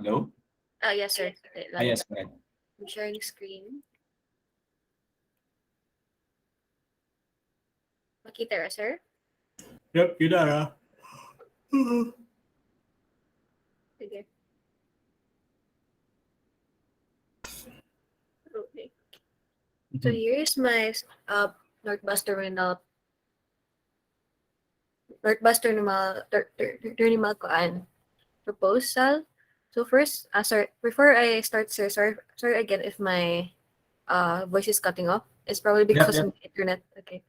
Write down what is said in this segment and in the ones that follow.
Hello? Yes, sir. Yes, go ahead. I'm sharing screen. Makita ra, sir? Yep, you there. Sige. Okay. So Mhm. here is my Northbus Terminal, Northbus Terminal, Terminal Koan proposal. So first, sorry, before I start, sir, sorry again if my voice is cutting off. It's probably Yep, because yep. of the internet. Okay.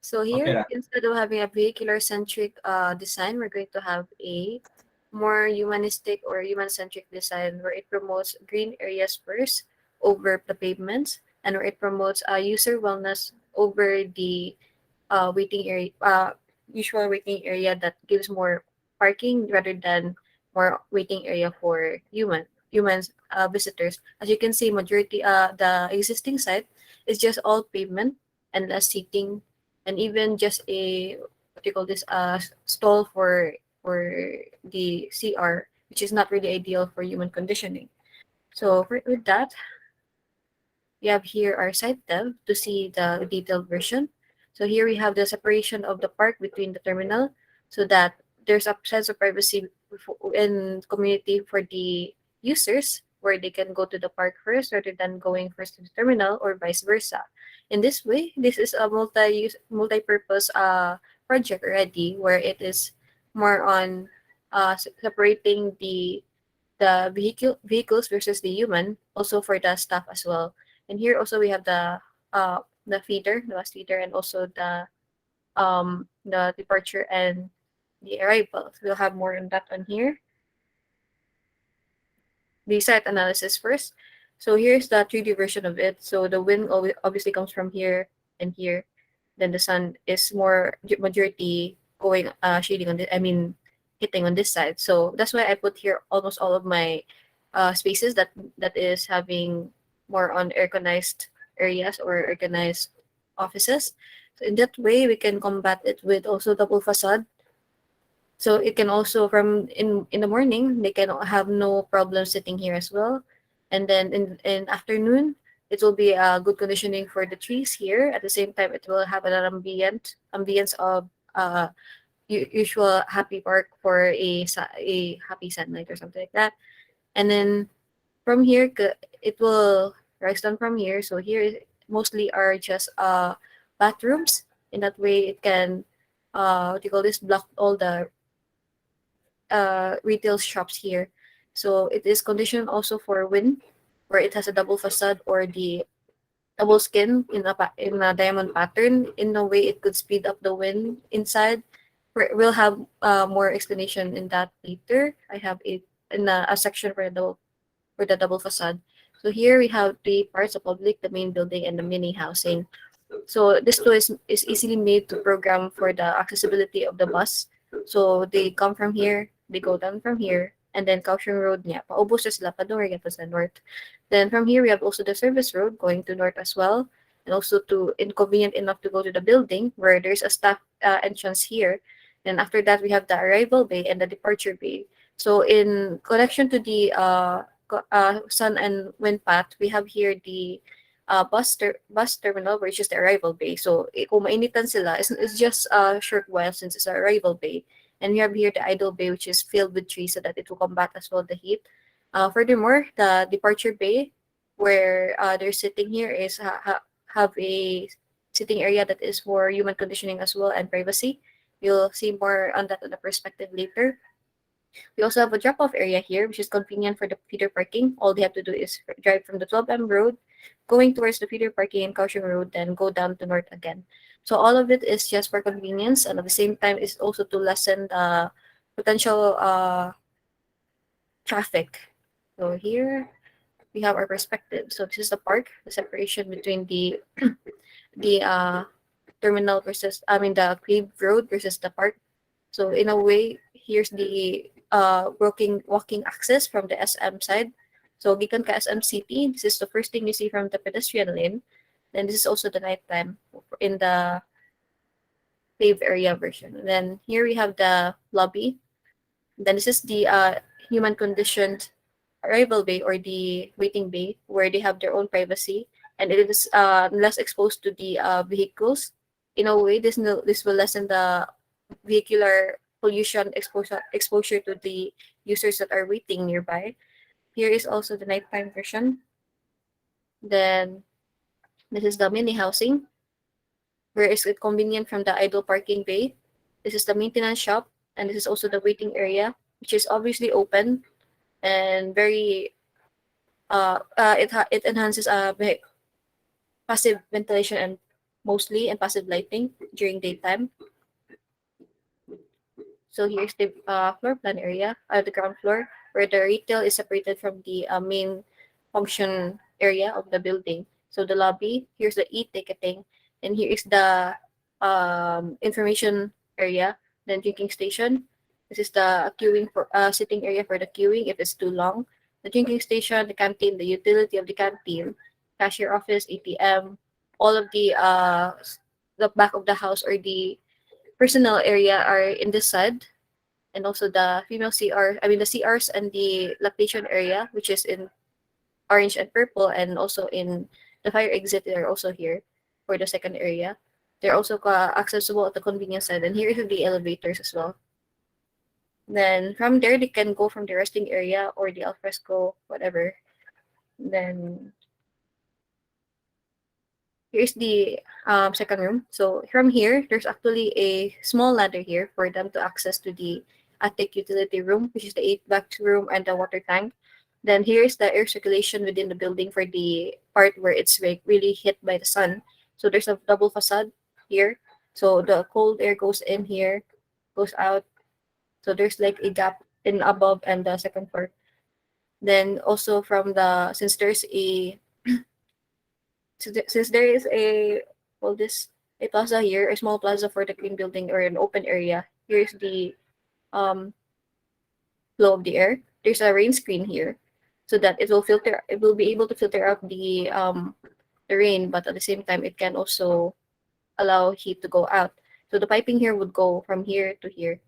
So Okay here, lang. instead of having a vehicular-centric design, we're going to have a more humanistic or human-centric design where it promotes green areas first over the pavements and where it promotes user wellness over the waiting area, usual waiting area that gives more parking rather than more waiting area for humans visitors. As you can see, majority the existing site is just all pavement and less seating, and even just a what do you call this stall for the CR, which is not really ideal for human conditioning. So with that, we have here our site dev to see the detailed version. So here we have the separation of the park between the terminal so that there's a sense of privacy and community for the users where they can go to the park first rather than going first to the terminal or vice versa. In this way, this is a multi-purpose project already where it is more on separating the vehicles versus the human, also for the staff as well. And here also we have the feeder, the bus feeder, and also the departure and the arrival. We'll have more on that on here. The site analysis first. So here's the 3D version of it. So the wind obviously comes from here and here. Then the sun is more majority going shading on the I mean hitting on this side. So that's why I put here almost all of my spaces that is having more on organized areas or organized offices. So in that way we can combat it with also double facade, so it can also from in the morning they can have no problem sitting here as well, and then in afternoon it will be a good conditioning for the trees here. At the same time, it will have an ambience of uh usual happy park for a happy sunlight or something like that. And then from here it will rise down from here. So here mostly are just bathrooms. In that way, it can what do you call this, block all the retail shops here. So it is conditioned also for wind, where it has a double facade or the double skin in a diamond pattern. In a way, it could speed up the wind inside. We'll have more explanation in that later. I have it in a section for the double facade. So here we have three parts: the public, the main building, and the mini housing. So this tool is easily made to program for the accessibility of the bus. So they come from here, they go down from here, and then Kaohsiung Road niya. Paubos na sila, padung pa sa north. Then from here, we have also the service road going to north as well. And also to inconvenient enough to go to the building where there's a staff entrance here. Then after that, we have the arrival bay and the departure bay. So in connection to the sun and wind path, we have here the bus terminal, which is the arrival bay. So kung mainitan sila, it's just a short while since it's an arrival bay. And we have here the idle bay, which is filled with trees so that it will combat as well the heat. Furthermore, the departure bay, where they're sitting here, is have a sitting area that is for human conditioning as well and privacy. You'll see more on that on the perspective later. We also have a drop-off area here, which is convenient for the feeder parking. All they have to do is drive from the 12M road, going towards the feeder parking in Kaohsiung Road, then go down to north again. So all of it is just for convenience, and at the same time is also to lessen the potential traffic. So here we have our perspective. So this is the park, the separation between the terminal versus the paved road versus the park. So in a way, here's the walking access from the SM side. So gikan ka SM City, this is the first thing you see from the pedestrian lane. Then this is also the nighttime in the paved area version. And then here we have the lobby. Then this is the human conditioned arrival bay or the waiting bay where they have their own privacy, and it is less exposed to the vehicles. In a way, this will lessen the vehicular pollution exposure to the users that are waiting nearby. Here is also the nighttime version. Then this is the mini housing, where it's convenient from the idle parking bay. This is the maintenance shop, and this is also the waiting area, which is obviously open and very it enhances passive ventilation and mostly and passive lighting during daytime. So here's the floor plan area, the ground floor, where the retail is separated from the main function area of the building. So the lobby, here's the e-ticketing, and here is the information area, then drinking station. This is the queuing for sitting area for the queuing if it's too long. The drinking station, the canteen, the utility of the canteen, cashier office, ATM, all of the back of the house or the personal area are in this side, and also the female CR, I mean the CRs and the lactation area, which is in orange and purple, and also in the fire exit, they're also here for the second area. They're also accessible at the convenience side, and here is the elevators as well. Then from there, they can go from the resting area or the alfresco, whatever. Then here's the second room. So from here, there's actually a small ladder here for them to access to the attic utility room, which is the 8 bathroom and the water tank. Then here's the air circulation within the building for the part where it's really hit by the sun. So there's a double facade here. So the cold air goes in here, goes out. So there's like a gap in above and the second floor. Then also since there's a since there is a plaza here, a small plaza for the green building or an open area. Here's the um flow of the air. There's a rain screen here, so that it will be able to filter out the rain, but at the same time it can also allow heat to go out. So the piping here would go from here to here.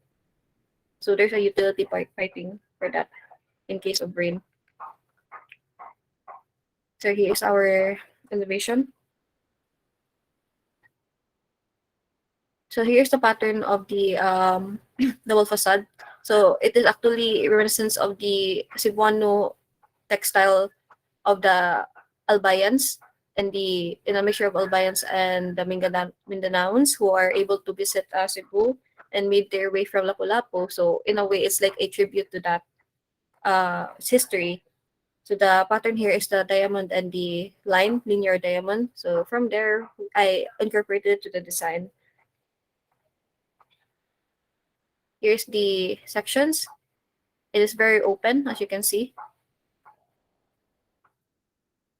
So there's a utility piping for that in case of rain. So here's our elevation. So here's the pattern of the double facade. So it is actually reminiscence of the Cebuano textile of the Albayans, and in a mixture of Albayans and the Mindanaons who are able to visit Cebu and made their way from Lapu-Lapu. So in a way, it's like a tribute to that history. So the pattern here is the diamond and the linear diamond. So from there, I incorporated it to the design. Here's the sections. It is very open, as you can see.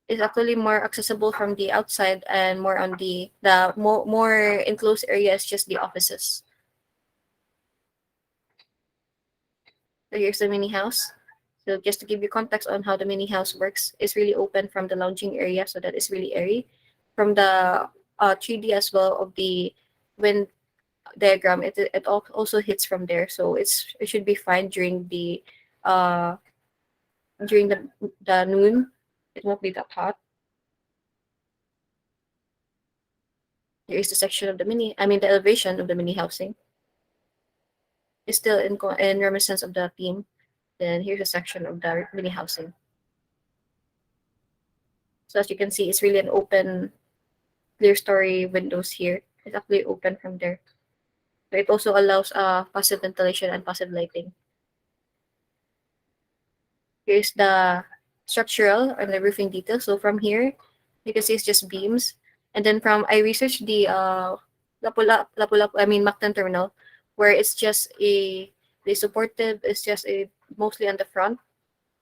It's actually more accessible from the outside, and more on the more enclosed area is just the offices. So here's the mini house. So just to give you context on how the mini house works, it's really open from the lounging area, so that is really airy. From the 3D as well of the wind diagram, it also hits from there, so it should be fine uh during the noon. It won't be that hot. Here is the section of the elevation of the mini housing. It's still in reminiscence of the theme. Then here's a section of the mini housing. So as you can see, it's really an open, clear story windows here. It's actually open from there. So it also allows passive ventilation and passive lighting. Here's the structural and the roofing detail. So from here, you can see it's just beams. And then I researched the Mactan terminal, where it's just the supportive is just mostly on the front.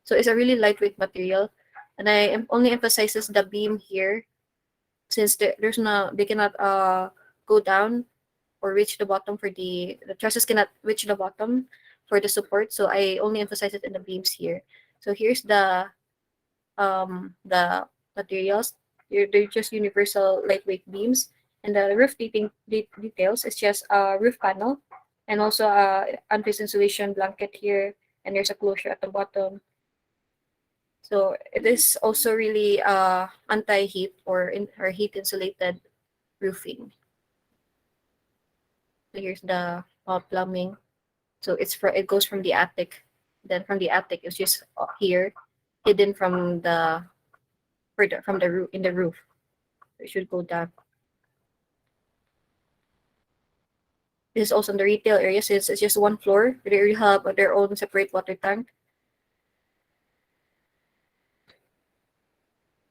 So it's a really lightweight material. And only emphasizes the beam here, since they cannot go down or reach the bottom for the trusses cannot reach the bottom for the support. So I only emphasize it in the beams here. So here's the materials. They're just universal lightweight beams, and the roof details is just a roof panel, and also a unfazed insulation blanket here, and there's a closure at the bottom. So it is also really anti-heat or heat insulated roofing. So here's the plumbing. So it goes from the attic. Then from the attic, it's just here, hidden from the from the roof in the roof. It should go down. This is also in the retail area since it's just one floor. They already have their own separate water tank.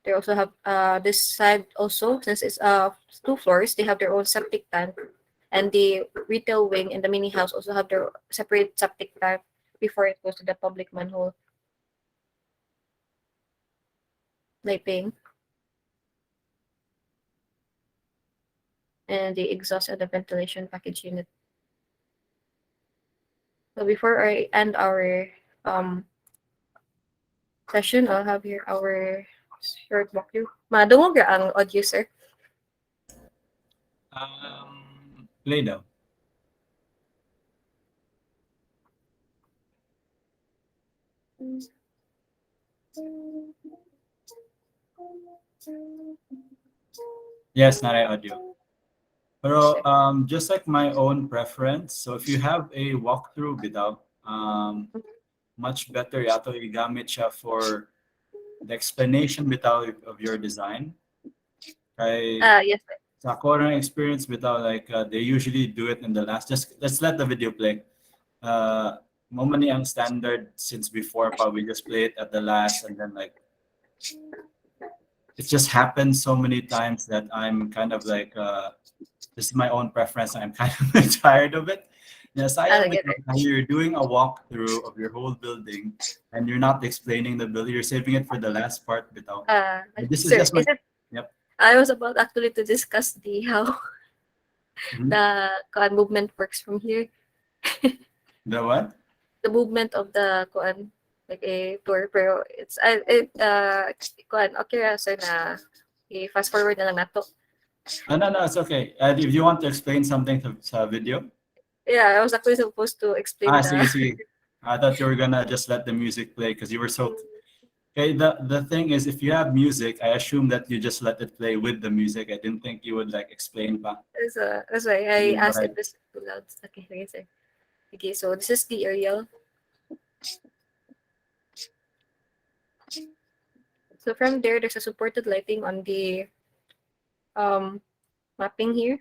They also have this side also since it's two floors. They have their own septic tank, and the retail wing and the mini house also have their separate septic tank before it goes to the public manhole. Lighting and the exhaust and the ventilation package unit. So before I end our um session, I'll have here our short walkthrough. Madungog ra ang audio, sir. Play daw. Yes, naray audio. Pero just like my own preference, so if you have a walkthrough bitaw, much better yato igamit siya for the explanation bitaw of your design. Kay Yes, sir. sa ako na experience bitaw like they usually do it in the last. Just let's let the video play. Mo man ni ang standard since before pa we just play it at the last and then like it just happened so many times that I'm kind of like this is my own preference. I'm kind of like tired of it. Yeah, sayang Get bitaw it. na you're doing a walkthrough of your whole building and you're not explaining the building. You're saving it for the last part bitaw. This is Sir, just my is it? yep. I was about actually to discuss the how Mhm. the movement works from here. The what? The movement of the kuan like a tour pero it's kuan okay ra sir na i-fast forward na lang nato. No, no, it's okay. If you want to explain something to sa video, Yeah, I was actually supposed to explain sige, the sige. I thought you were gonna just let the music play because you were so. Okay, the thing is, if you have music, I assume that you just let it play with the music. I didn't think you would like explain pa. that's why I Sige, asked right. if this is too loud. Okay, sige sir. Okay, so this is the aerial. So from there, there's a supported lighting on the um mapping here.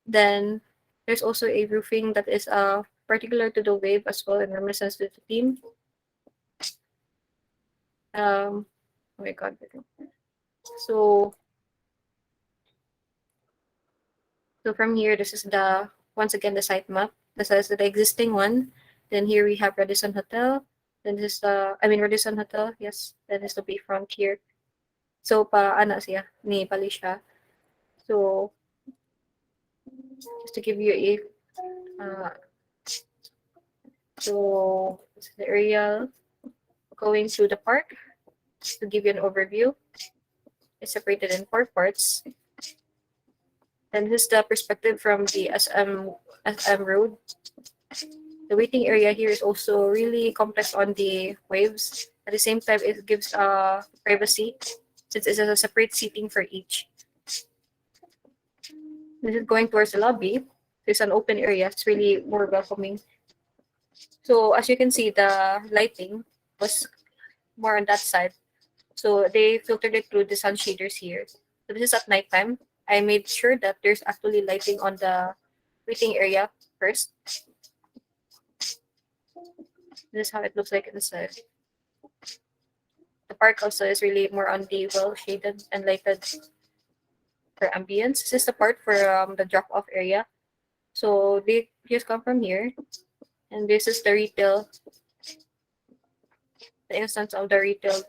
Then there's also a roofing that is particular to the wave as well and reminiscence to the theme. Oh my god. So so from here, this is the once again the site map. This is the existing one. Then here we have Radisson Hotel. Then this is the Radisson Hotel. Yes. Then is the bayfront here. So pa ana siya ni pali siya. So just to give you a so this is the area going through the park. Just to give you an overview, it's separated in four parts. And this is the perspective from the SM road. The waiting area here is also really complex on the waves. At the same time, it gives privacy since it's a separate seating for each. This is going towards the lobby. There's an open area. It's really more welcoming. So as you can see, the lighting was more on that side. So they filtered it through the sun shaders here. So this is at nighttime. I made sure that there's actually lighting on the waiting area first. This is how it looks like inside. The park also is really more on the well shaded and lighted for ambience. This is the part for the drop off area. So they just come from here, and this is the retail, the instance of the retail.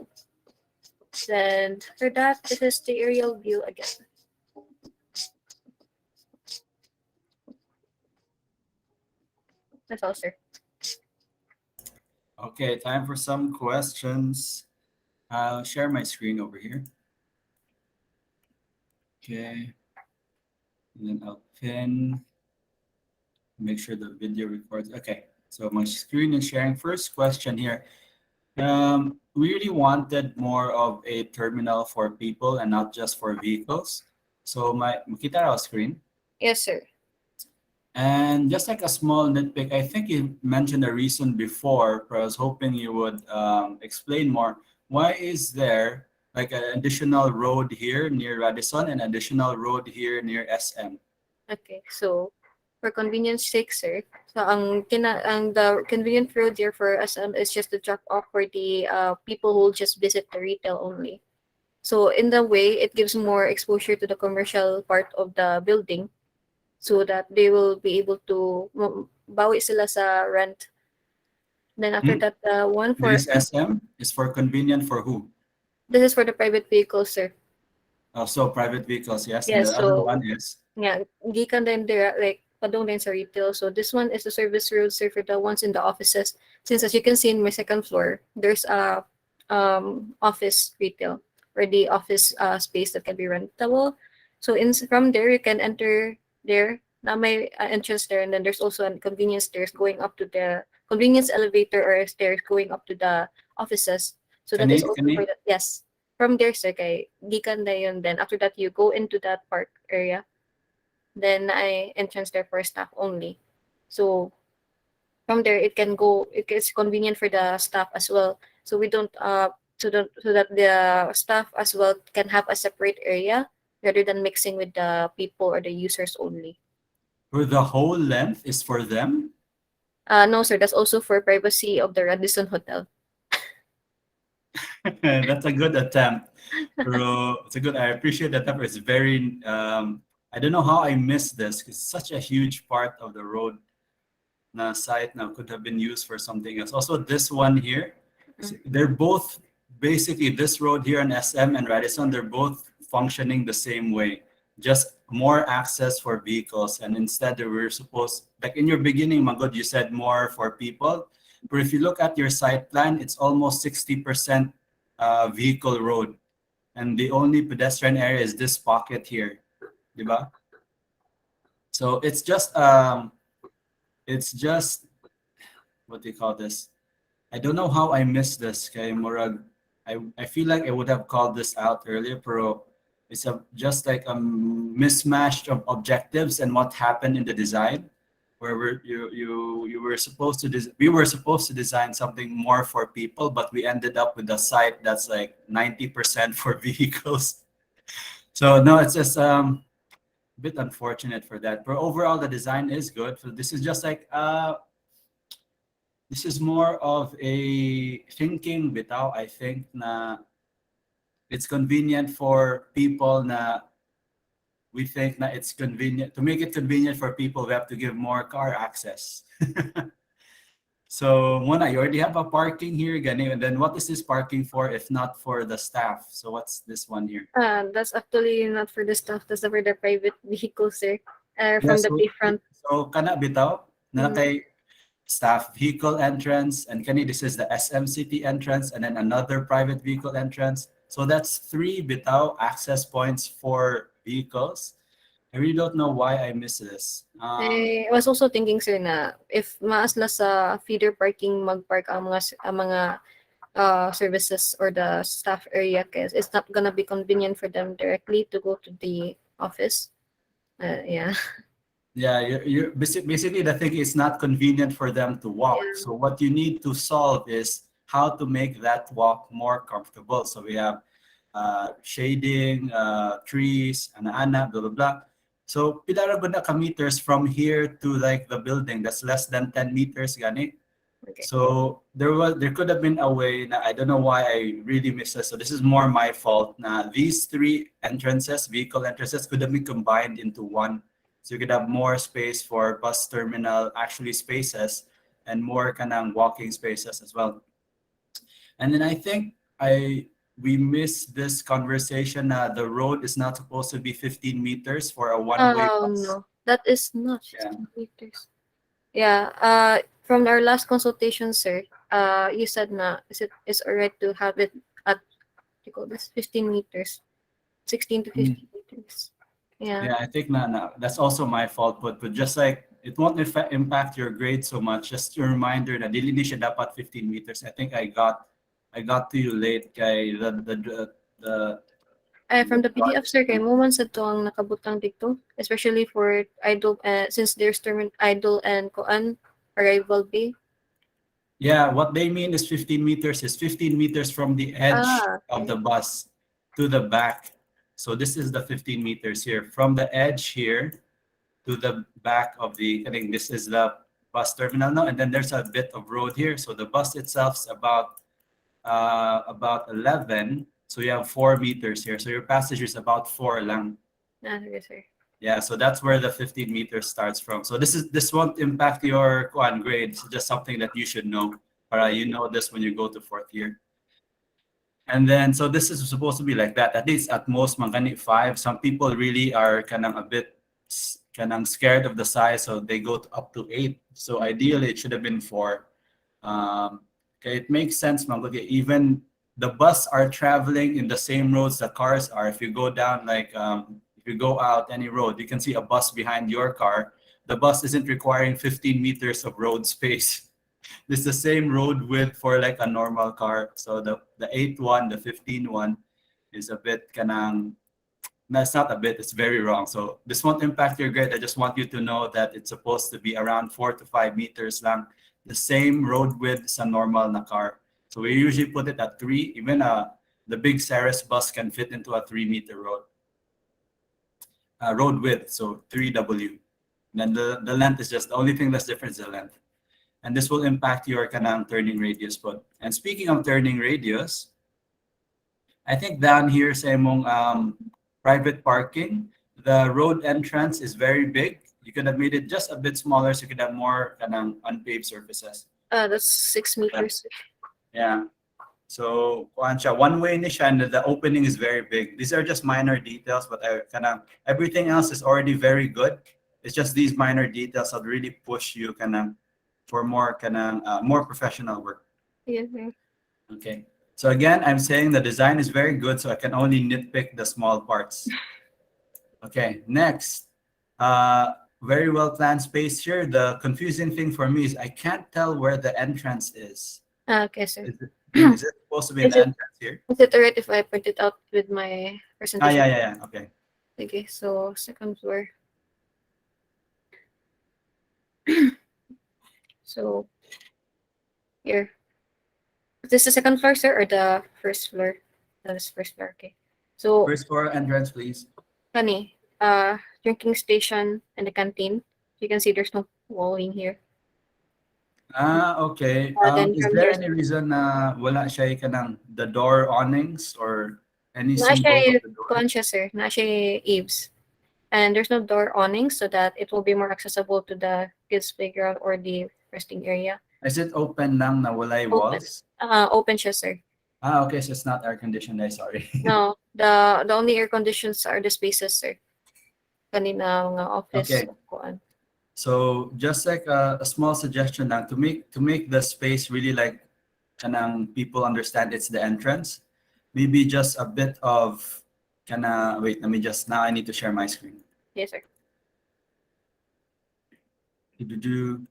Then for that, this is the aerial view again. That's all, sir. Okay, time for some questions. I'll share my screen over here. Okay. And then I'll pin, make sure the video records. Okay, so my screen is sharing. First question here. We really wanted more of a terminal for people and not just for vehicles. So makita raw screen. Yes, sir. And just like a small nitpick, I think you mentioned a reason before, but I was hoping you would explain more. Why is there like an additional road here near Radisson and additional road here near SM? Okay, so for convenience sake, sir, so the convenient road there for SM is just to drop off for the people who just visit the retail only. So in the way, it gives more exposure to the commercial part of the building, so that they will be able to bawi sila sa rent. Then after Hmm? that, the one for This SM is for convenient for who? this is for the private vehicles, sir. So private vehicles, yes. And Yes, the other so one is yeah, gikan din there like padong din sa retail. So this one is the service road, sir, for the ones in the offices. Since as you can see in my second floor, there's a office retail or the office space that can be rentable. So in from there you can enter there. Na may entrance there, and then there's also a convenience stairs going up to the convenience elevator or stairs going up to the offices. So that is also kani? for the yes. From there, sir, kay gikan na yun. Then after that, you go into that park area. Then I entrance there for staff only. So from there, it can go. It is convenient for the staff as well. So we don't so that the staff as well can have a separate area rather than mixing with the people or the users only. For the whole length is for them? No, sir. That's also for privacy of the Radisson Hotel. That's a good attempt. Pero it's a good. I appreciate that effort. It's very. I don't know how I missed this. It's such a huge part of the road. Na site now could have been used for something else. Also, this one here, Mm. they're both basically this road here in SM and Radisson. They're both functioning the same way. Just more access for vehicles, and instead we're supposed like in your beginning, Magod, you said more for people. But if you look at your site plan, it's almost 60% vehicle road, and the only pedestrian area is this pocket here, diba? So it's just what do you call this? I don't know how I missed this. Kay Murag, I feel like I would have called this out earlier, pero it's just like a mismatch of objectives and what happened in the design, where you were supposed to we were supposed to design something more for people, but we ended up with a site that's like 90% for vehicles. So no, it's just a bit unfortunate for that. But overall, the design is good. So this is just like this is more of a thinking bitaw, I think na it's convenient for people na we think na it's convenient to make it convenient for people we have to give more car access. So Mona, you already have a parking here, gani, and then what is this parking for if not for the staff? So what's this one here? That's actually not for the staff. That's for the private vehicles, sir. Yeah, From the so different. kana bitaw na Mm, kay staff vehicle entrance, and kani this is the SM City entrance, and then another private vehicle entrance. So that's three bitaw access points for vehicles. I really don't know why I miss this. I was also thinking, sir, na if maas la sa feeder parking mag-park ang mga services or the staff area, kasi it's not gonna be convenient for them directly to go to the office. Yeah. Yeah, basically the thing is not convenient for them to walk. Yeah. So what you need to solve is how to make that walk more comfortable. So we have shading, trees, ana blah blah blah. So pila ra gud na ka meters from here to like the building? That's less than 10 meters, gani. Okay. So there could have been a way. Na I don't know why I really missed this. So this is more my fault. Na these three entrances, vehicle entrances, could have been combined into one. So you could have more space for bus terminal, actually spaces, and more kanang walking spaces as well. And then I think we missed this conversation. The road is not supposed to be 15 meters for a one-way bus. No, that is not Yeah. 15 meters. Yeah. From our last consultation, sir, you said na is alright to have it at what you call this 15 meters, 16 to Mm. 15 meters. Yeah. Yeah, I think that's also my fault. But just like it won't impact your grade so much. Just a reminder that dili ni siya dapat 15 meters. I think I got I got to you late kay the, Ay, the from the PDF, sir, kay mo man sa to ang nakabutang dito. Especially for idle, since there's term idle and koan, arrival bay. yeah, what they mean is 15 meters is 15 meters from the edge Ah, of okay. the bus to the back. So this is the 15 meters here. From the edge here to the back of the, I think this is the bus terminal now, and then there's a bit of road here. So the bus itself is about 11. So you have 4 meters here. So your passage is about four lang. Ah, sige, sir. Yeah, so that's where the 15 meters starts from. So this won't impact your kuan grade. It's just something that you should know. Para you know this when you go to fourth year. And then so this is supposed to be like that. At least at most mangani five. Some people really are kanang a bit kanang scared of the size, so they go up to eight. So ideally it should have been four. Okay, it makes sense, man. Look, even the bus are traveling in the same roads the cars are. If you go down, like, if you go out any road, you can see a bus behind your car. The bus isn't requiring 15 meters of road space. This is the same road width for like a normal car. So the eighth one, the 15 one, is a bit kanang, no, it's not a bit, it's very wrong. So this won't impact your grade. I just want you to know that it's supposed to be around 4 to 5 meters lang. The same road width as a normal na car. So we usually put it at 3. Even the big Ceres bus can fit into a 3 meter road width. So 3W. Then the length is just the only thing that's different is the length. And this will impact your kanang turning radius. And speaking of turning radius, I think down here sa imong private parking, the road entrance is very big. You could have made it just a bit smaller so you could have more kanang unpaved surfaces. That's 6 meters. Yeah. So kuan siya, one way ni siya, and the opening is very big. These are just minor details, but kanang everything else is already very good. It's just these minor details that really push you kanang for more kanang more professional work. Yes, sir. Okay. So again, I'm saying the design is very good, so I can only nitpick the small parts. Okay, next. Very well planned space here. The confusing thing for me is I can't tell where the entrance is. Ah, okay, sir. Is it supposed to be Is the it entrance here? is it alright if I print it out with my presentation? Yeah. Okay. Okay, so second floor. So here. Is this the second floor, sir, or the first floor? That is first floor, okay. So First floor entrance, please. Kani, drinking station and the canteen. You can see there's no walling here. Okay. Then Is from there here, any reason na wala siya kanang the door awnings or any na symbol of siya the door? kuan siya, sir, na siya eaves. And there's no door awning so that it will be more accessible to the kids playground or the resting area. Is it open lang na walay Open. walls? Open siya, sir. Okay, so it's not air conditioned. Sorry. No, the only air conditions are the spaces, sir. Kanina mga office Okay. kuan. So just like a small suggestion now to make the space really like kanang people understand it's the entrance, maybe just a bit of kana wait, let me just now I need to share my screen. Yes, sir. Do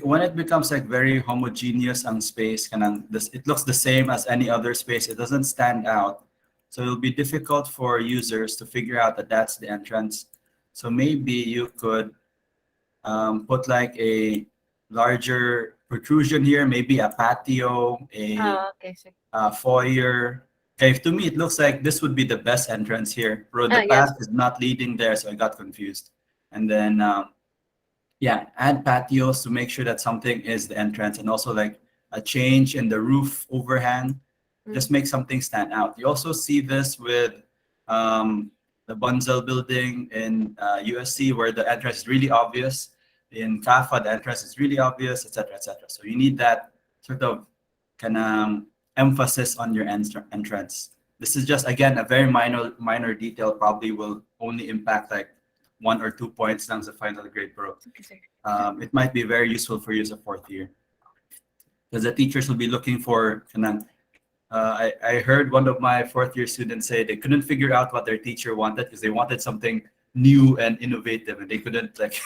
when it becomes like very homogeneous ang space, kanang this it looks the same as any other space. It doesn't stand out, so it'll be difficult for users to figure out that that's the entrance. So maybe you could put like a larger protrusion here, maybe a patio, Okay, sir. a foyer. Okay, to me it looks like this would be the best entrance here. Bro, the Yes. path is not leading there, so I got confused. And then yeah, add patios to make sure that something is the entrance, and also like a change in the roof overhang. Just make something stand out. You also see this with the Bunzel building in USC, where the entrance is really obvious. In CAFA, the entrance is really obvious, etc., etc. So you need that sort of kind of emphasis on your entrance. This is just again a very minor detail. Probably will only impact like 1 or 2 points lang sa final grade, bro. Okay, sir. It might be very useful for you as a fourth year, because the teachers will be looking for kanang I heard one of my fourth year students say they couldn't figure out what their teacher wanted because they wanted something new and innovative, and they couldn't like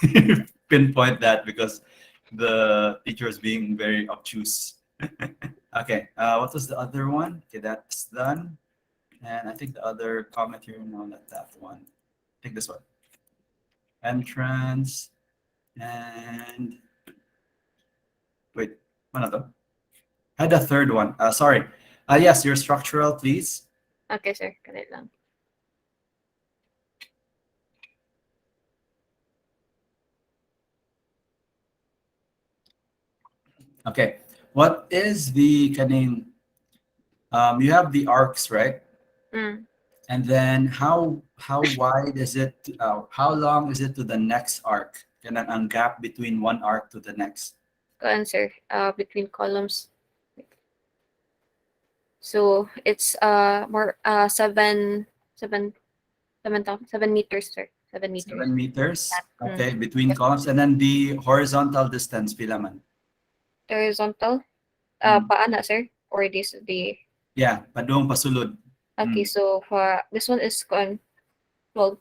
pinpoint that because the teacher was being very obtuse. Okay. What was the other one? Okay, that's done. And I think the other comment here, no, not that one. I think this one. Entrance and wait, one of them. Had a third one. Sorry. Yes, your structural, please. Okay, sir. Ganit lang. Okay. What is the kaning? You have the arcs, right? Mm. And then how wide is it? How long is it to the next arc? Kanang ang gap between one arc to the next. Kuan, sir. Between columns. So it's more 7 meters, sir. 7 meters. 7 meters. That. Okay, between Yes. columns, and then the horizontal distance, pila man. Horizontal. Mm. Paana, sir? Or this the Yeah, padung pasulod. okay, Mm. so for this one is kuan 12.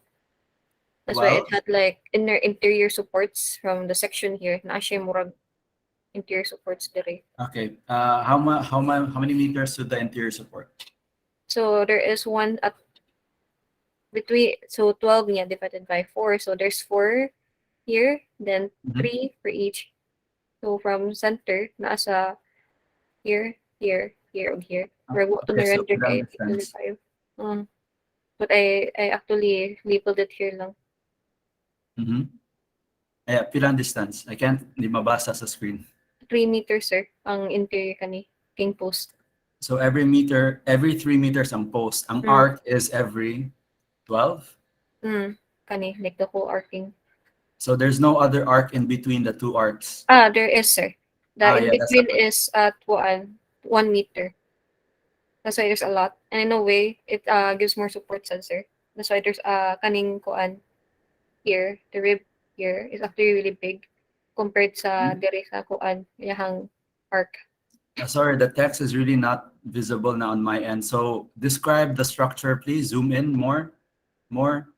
That's why it 12. had like interior supports from the section here. Na siya murag interior supports dire. Okay. How many meters to the interior support? So there is one at between, so 12 niya divided by 4. So there's 4 here, then Mhm. 3 for each. So from center nasa here, here, here, and here. Where what to Okay, so na-render ilang kay distance? 5. But I actually labeled it here lang. Mhm. Yeah, pilang distance. I can't di mabasa sa screen. 3 meters, sir, ang interior kani king post. So every meter, every 3 meters ang post. Ang Mm. arc is every 12. Kani like the whole arcing. So there's no other arc in between the two arcs. There is, sir. The in Yeah, that's the between point. is at 1 meter. That's why there's a lot. And in a way, it gives more support, sir. That's why there's kaning kuan here, the rib here is actually really big compared sa Mhm. dere sa kuan, yahang arc. Sorry, the text is really not visible now on my end. So describe the structure, please. Zoom in more, more.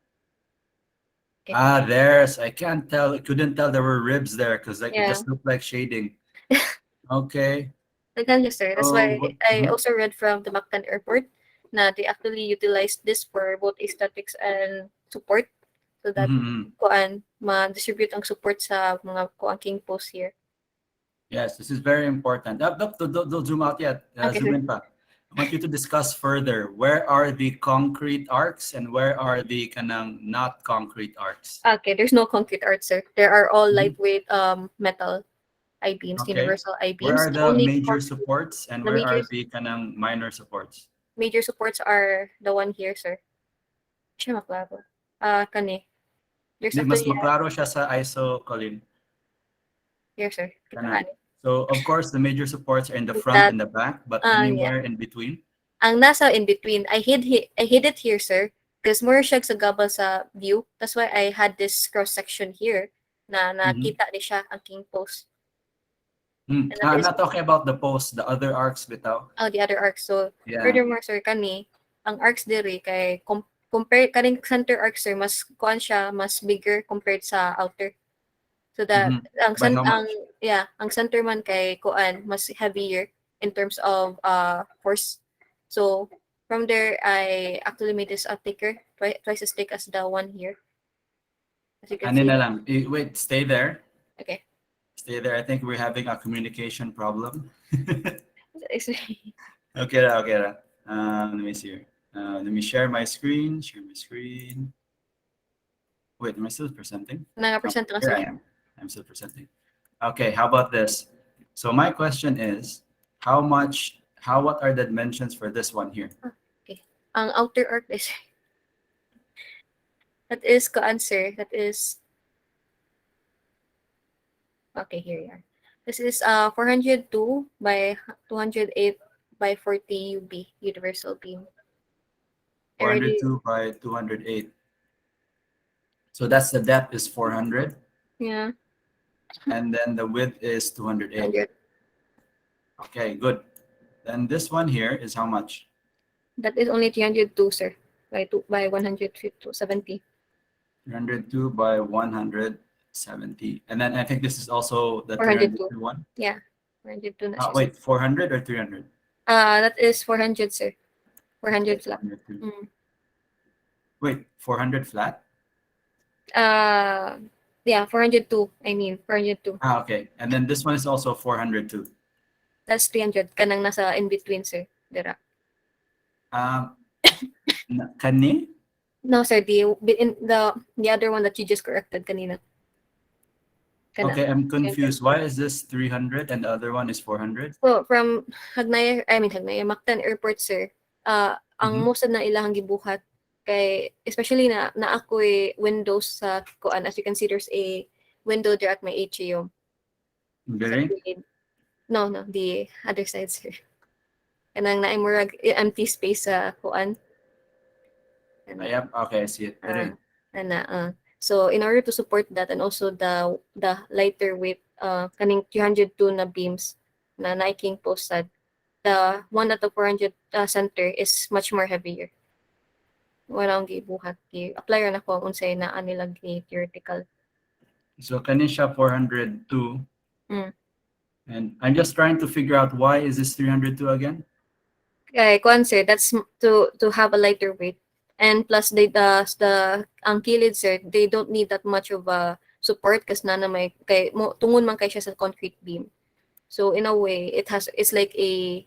Okay. There's. I can't tell. Couldn't tell there were ribs there because like it Yeah. just looked like shading. Okay. Nagkan siya, sir. That's So why I mhm, also read from the Mactan Airport na they actually utilized this for both aesthetics and support so that mhm. kuan ma-distribute ang support sa mga kuan king post here. Yes, this is very important. Don't zoom out yet. Okay, Zoom sir. in pa. I want you to discuss further. Where are the concrete arcs and where are the kanang not concrete arcs? Okay, there's no concrete art, sir. There are all Mhm. lightweight metal I-beams, Okay. universal Where I-beams. are The the only major supports and the where major are the kanang minor supports? major supports are the one here, sir. Siya maklaro. Kani. There's Di, mas actually maklaro siya sa ISO, Colin. here, sir. Kita Kanang. ani. So, of course, the major supports are in the front That and the back, but yeah. anywhere in between. Ang nasa in between, I hid it here, sir. Because more siya sa gabal sa view. That's why I had this cross section here na Mhm. nakita ni siya ang king post. And that I'm is not talking about the post, the other arcs bitaw. the other arcs. So Yeah. furthermore, sir, kani ang arcs diri kay compare kaning center arc, sir, mas kuan siya, mas bigger compared sa outer. So that Mhm. By how much? ang center man kay kuan mas heavier in terms of force. So from there I actually made this a thicker, twice as thick as the one here. As you can Ano see. na lang. Wait, stay there. Okay. Stay there. I think we're having a communication problem. Is- Okay, okay. Let me see here. Let me share my screen. Share my screen. Wait, am I still presenting? Oh, Nanga-present ka, here sir. I am. I'm still presenting. Okay, how about this? So my question is, what are the dimensions for this one here? Okay. Ang outer arc is that is kuan, sir. That is okay, here you are. This is 402 by 208 by 40 UB universal beam. I already 402 by 208. So that's the depth is 400, yeah, and then the width is 208. 100. Okay, good. Then this one here is how much? That is only 302, sir. By 170. 302 by 170. And then I think this is also the 402. 302 one. Yeah. 402 na siya, sir. Wait, 400 or 300? That is 400, sir. 400 Okay, flat. 402. Mm. Wait, 400 flat? Uh, yeah, 402. I mean, 402. Okay. And then this one is also 400 too. That's 300. Kanang nasa in between, sir. Dira. Um, Kani? No, sir. The other one that you just corrected kanina. Kana. Okay, I'm 300. confused. Why is this 300 and the other one is 400? So, from Hagnaya, Mactan Airport, sir, ang Mm-hmm. most na ilahang gibuhat kay, especially na ako'y windows sa kuan, as you can see, there's a window there at my atrium sa Very? gilid. No, no, the other side, sir. Kanang naimurag empty space sa kuan. Kana. Yep. Okay, I see it. Ah, Very. so in order to support that, and also the lighter weight kaning 302 na beams na Nike post sad, the one at the 400 center is much more heavier. Wala akong gibuhat. Apply ra na ko ang unsay naa nilang theoretical. So Kanisha 402. Mm. And I'm just trying to figure out why is this 302 again? Kay kuan sir, that's to have a lighter weight. And plus the ang kilid sir, they don't need that much of a support kasi na may kay mo tungon man kay siya sa concrete beam. So in a way, it's like a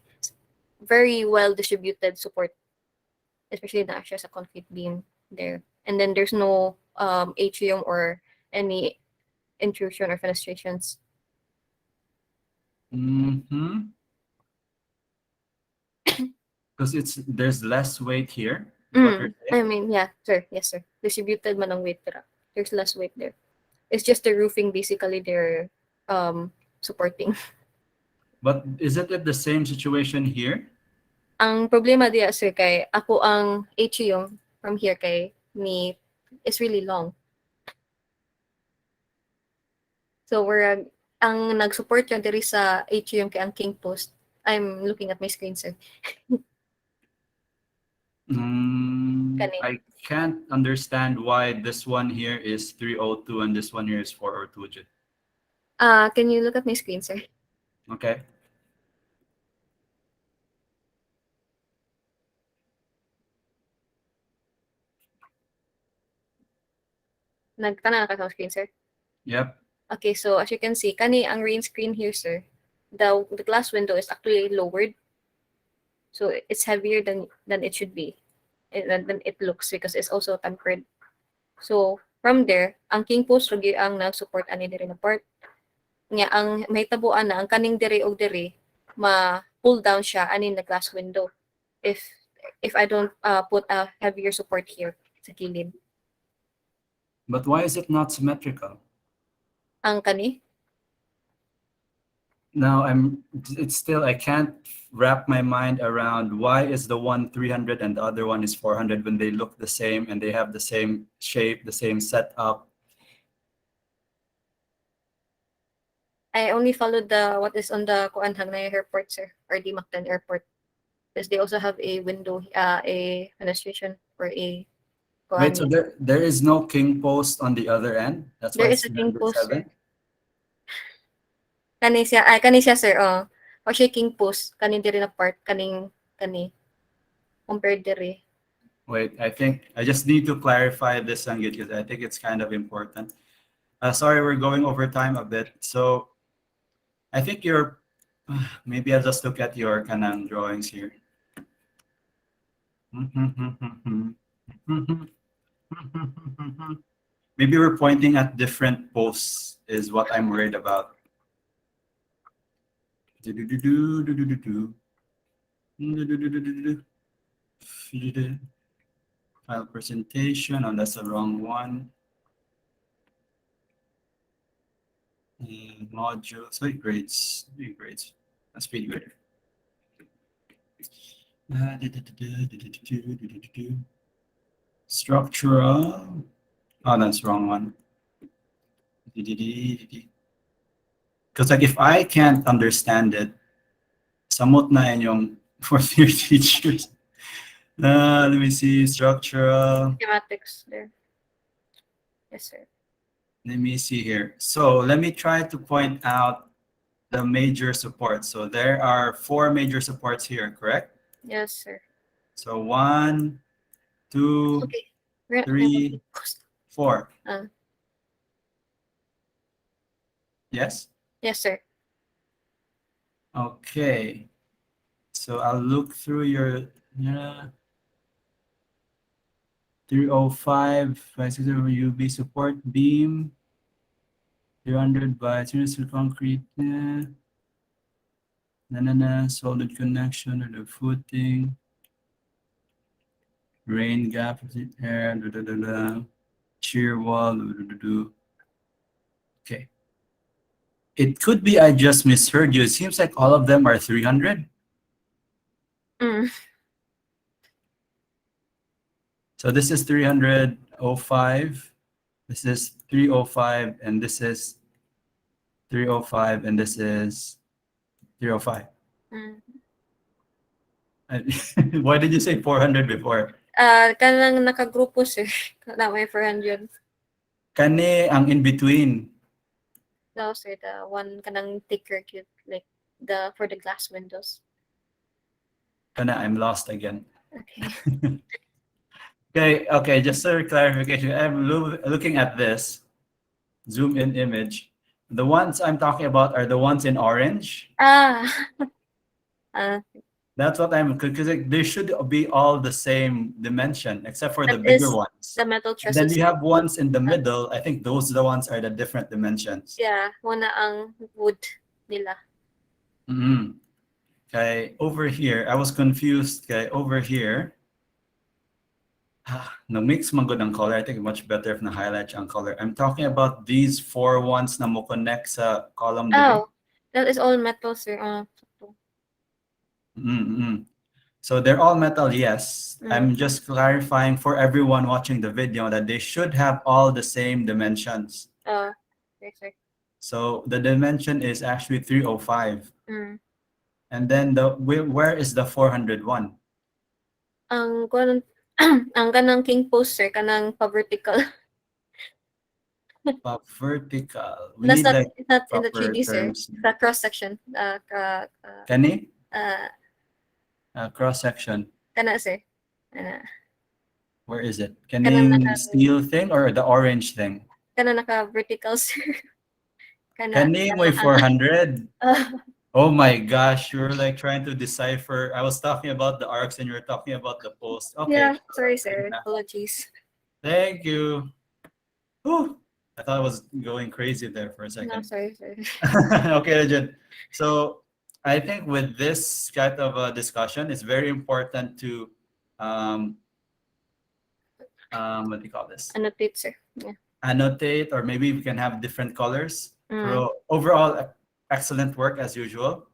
very well distributed support, especially na siya sa concrete beam there. And then there's no atrium or any intrusion or fenestrations. Mm-hmm. Because there's less weight here, is what you're I saying. mean, yeah, sir. Yes, sir. Distributed man ang weight dira. There's less weight there. It's just the roofing basically they're supporting. But isn't it the same situation here? Ang problema diya sir kay ako ang atrium from here kay ni is really long. So we're ang nag-support yan diri sa atrium kay ang king post. I'm looking at my screen sir. Kani. I can't understand why this one here is 302 and this one here is 402. Can you look at my screen sir? Okay. Nagtana na ka sa screen sir? Yep. Okay, so as you can see, kani ang rain screen here sir. The glass window is actually lowered. So it's heavier than it should be. Than it looks because it's also tempered. So from there, ang king post lagi ang nag-support ani diri na part. Nga ang mahitabuan na ang kaning diri og diri ma-pull down siya ani na glass window if I don't put a heavier support here sa kilid. But why is it not symmetrical? Ang kani Now it's still, I can't wrap my mind around why is the one 300 and the other one is 400 when they look the same and they have the same shape, the same setup. I only followed the what is on the Kuan Hagnaya Airport sir or the Mactan Airport because they also have a window a fenestration or a Wait, Kuan. so there is no king post on the other end? That's why There it's is a king post sir. 307? Kani siya sir o siya king post kani diri na part kani compared diri. Wait, I think I just need to clarify this, Sangeet, because I think it's kind of important. Sorry, we're going over time a bit. So I think maybe I'll just look at your kanang drawings here. Maybe we're pointing at different posts is what I'm worried about. File presentation. Oh, that's the wrong one. Modules, grades. That's pretty good. Structural. Oh, that's wrong one. Because like if I can't understand it, samot na yan yung fourth year teachers. Let me see, structural. Schematics there. Yes sir. Let me see here. So let me try to point out the major supports. So there are four major supports here, correct? Yes, sir. So one, two, Okay. three, four. Uh, Yes? yes, sir. Okay. So I'll look through your yeah, 305 by 600 UV support beam, 300 by 300 concrete, solid connection or the footing, rain gap, air, shear wall, okay. It could be I just misheard you. It seems like all of them are 300. Mm. So this is 305. This is 305, and this is 305, and this is 305. Mm. Why did you say 400 before? Kanang nakagrupo, sir. Na may 400. Kani ang in between. No, sir. The one kanang thicker cute, like the for the glass windows. Kana, I'm lost again. Okay. Okay, just for clarification, I'm looking at this zoom in image. The ones I'm talking about are the ones in orange. Ah. Uh, That's what I'm because they should be all the same dimension except for the that bigger is ones. the metal And then trusses. you have ones in the Uh, middle. I think those the ones are the different dimensions. yeah, muna ang wood nila. Mhm. Okay, over here, I was confused. Okay, over here, no mix man good ang color. I think much better if na highlight ang color. I'm talking about these four ones na mo connect sa column dire. Oh, that is all metal, sir. Mm-mm. So they're all metal, yes. Mm. I'm just clarifying for everyone watching the video that they should have all the same dimensions. Okay, sir. So the dimension is actually 305. Mm. And then where is the 401? Ang kanang ang kanang king post, sir, kanang pa-vertical. Vertical. We That's need not like it's not in the proper 3D, sir. terms. Sa cross section. Kani? Uh, Cross section. kana, sir. Kana Where is it? kanang naka Kaning steel thing or the orange thing? kanang naka-vertical, sir. Kana Kani mo 400. uh, Oh my gosh, you're like trying to decipher. I was talking about the arcs and you're talking about the post. Okay. yeah, sorry, sir. Apologies. Thank you. Whew. I thought I was going crazy there for a No, second. sorry, sir. Okay, legend. So I think with this kind of a discussion, it's very important to um, what do you call this? Annotate, sir. Yeah. Annotate, or maybe we can have different colors. Mm. So overall, excellent work as usual.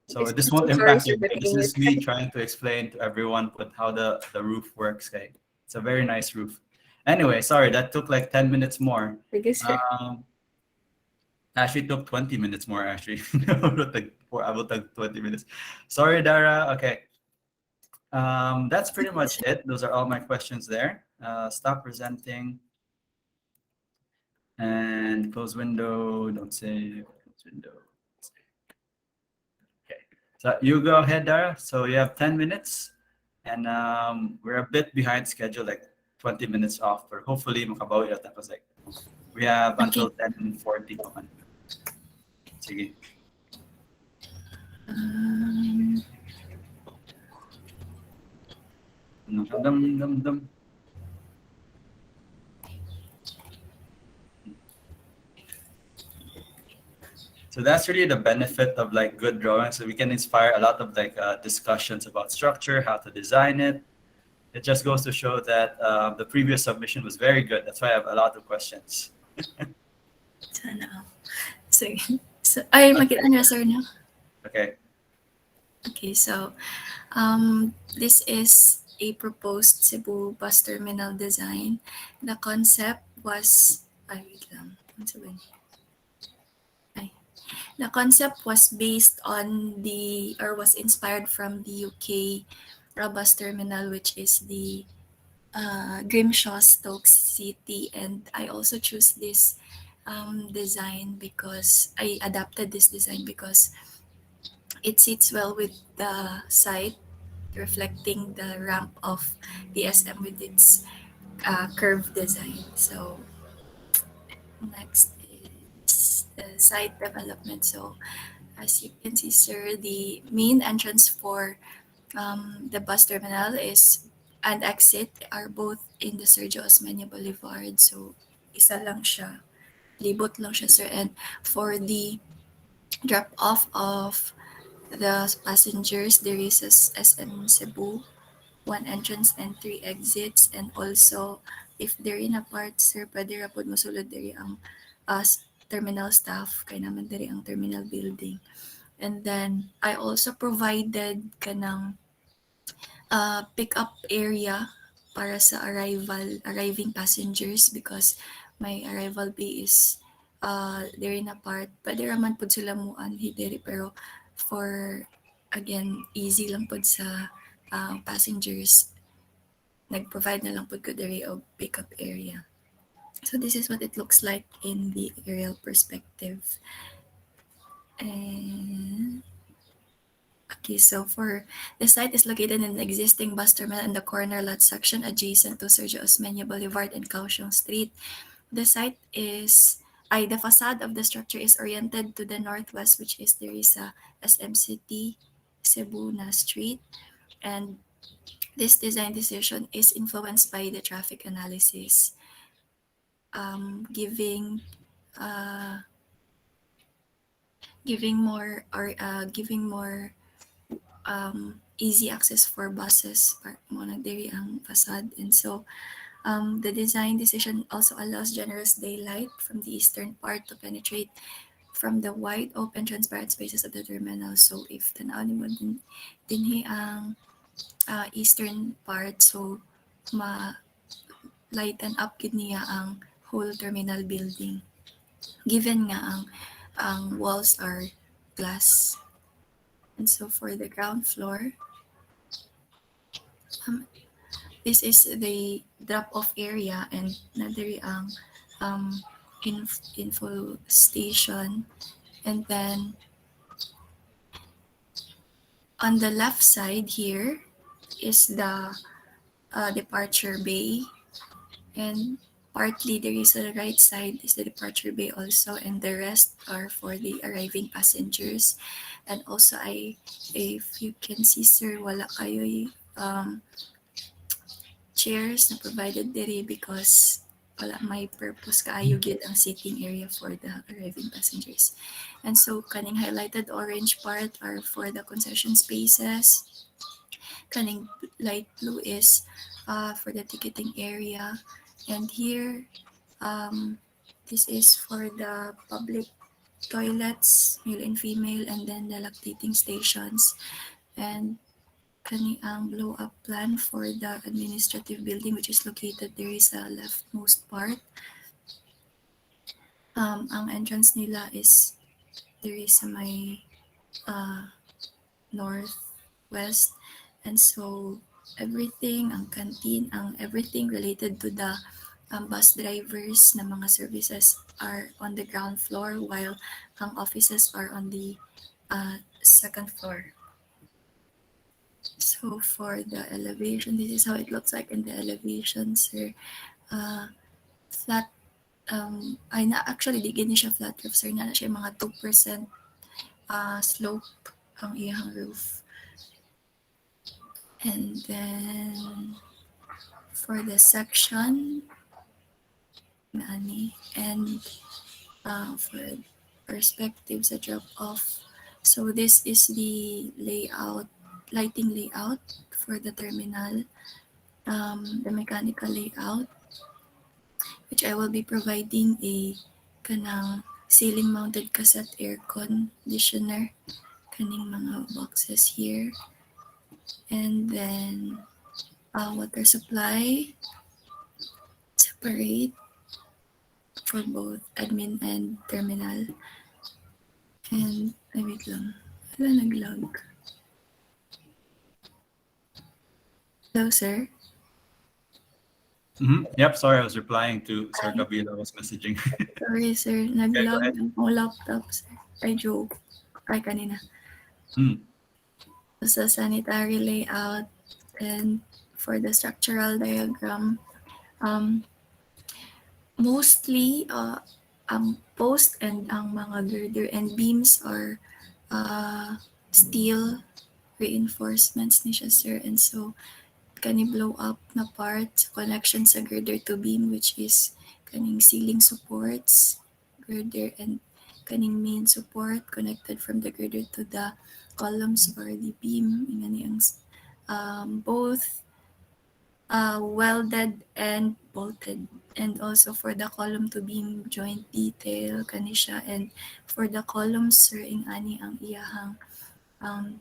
So this I'm so won't sorry, impact sir, you. for Okay? This taking your is me time. trying to explain to everyone what how the roof works. Okay, it's a very nice roof. Anyway, sorry that took like 10 minutes more. Thank you, sir. Actually took 20 minutes more. Actually, I will take 20 minutes. Sorry, Dara. Okay, that's pretty much it. Those are all my questions there. Stop presenting and close window. Don't say close window. Okay, so you go ahead, Dara. So you have 10 minutes, and we're a bit behind schedule, like 20 minutes off. But hopefully, makabawi natin kasi we have Okay. until 10:40 pa man. Sige. Um, Dum, dum, dum. So that's really the benefit of like good drawing. So we can inspire a lot of like discussions about structure, how to design it. It just goes to show that the previous submission was very good. That's why I have a lot of questions. sana all. So, ay, makita niyo, sir, no? Okay. Okay, so, this is a proposed Cebu bus terminal design. The concept was, ay, wait lang. Ano sabihin? Ay. The concept was based on was inspired from the UK bus terminal, which is the Grimshaw Stoke City. And I also choose this design because I adapted this design because it sits well with the site, reflecting the ramp of ESM with its curved design. So next is the site development. So as you can see, sir, the main entrance for the bus terminal is and exit are both in the Sergio Osmeña Boulevard. So isa lang siya, libot lang siya, sir. And for the drop off of the passengers, there is a SM Cebu, one entrance and three exits. And also, if they're in a part, sir, pwede ra pod mosulod diri ang terminal staff, kay naman diri ang terminal building. And then, I also provided kanang pick up area para sa arriving passengers because my arrival bay is there in a part. Pwede raman pod sila mo diri pero for again easy lang pod sa passengers, nag-provide na lang pod ko diri og pick up area. So this is what it looks like in the aerial perspective. And okay, so for the site is located in the existing bus terminal in the corner lot section adjacent to Sergio Osmeña Boulevard and Kaohsiung Street. The site is, the facade of the structure is oriented to the northwest, which is there is a SM City, Cebu na street. And this design decision is influenced by the traffic analysis, giving uh, giving more easy access for buses mo na diri ang facade. And so the design decision also allows generous daylight from the eastern part to penetrate from the wide open transparent spaces of the terminal. So if tanaw nimo dinhi ang eastern part, so ma lighten up gid niya ang whole terminal building given nga ang walls are glass. And so for the ground floor, this is the drop-off area and nadiri ang info station. And then on the left side here is the departure bay, and partly there is a right side is the departure bay also, and the rest are for the arriving passengers. And also if you can see, sir, wala kayo chairs na provided diri because wala may purpose kaayo gyud ang sitting area for the arriving passengers. And so kaning highlighted orange part are for the concession spaces. Kaning light blue is for the ticketing area. And here, this is for the public toilets, male and female, and then the lactating stations. And kani ang blow up plan for the administrative building, which is located there is a leftmost part. Ang entrance nila is there is a may northwest. And so everything, ang canteen, ang everything related to the bus drivers na mga services are on the ground floor, while ang offices are on the second floor. So for the elevation, this is how it looks like in the elevation, sir. Flat, ay na actually di gini siya flat roof, sir, na siya mga 2% slope ang iyang roof. And then for the section, and for perspective sa drop off. So this is the lighting layout for the terminal, the mechanical layout, which I will be providing a kanang ceiling mounted cassette air conditioner, kaning mga boxes here. And then water supply separate for both admin and terminal. And wait lang, wala nag-log. Hello, sir. Yep, sorry, I was replying to Sir Kabila was messaging. Sorry, sir. Okay, go Nag-log ahead. ang laptop, sir. Ay, joke. Ay, kanina. Mm. Sa sanitary layout and for the structural diagram, um, mostly, ang post and ang mga girder and beams are steel reinforcements ni siya, sir. And so, kani blow up na part sa connection sa girder to beam, which is kaning ceiling supports, girder, and kaning main support connected from the girder to the columns or the beam. Ingani ang both welded and bolted. And also for the column to beam joint detail kani siya, and for the columns, sir, ingani ang iyahang um,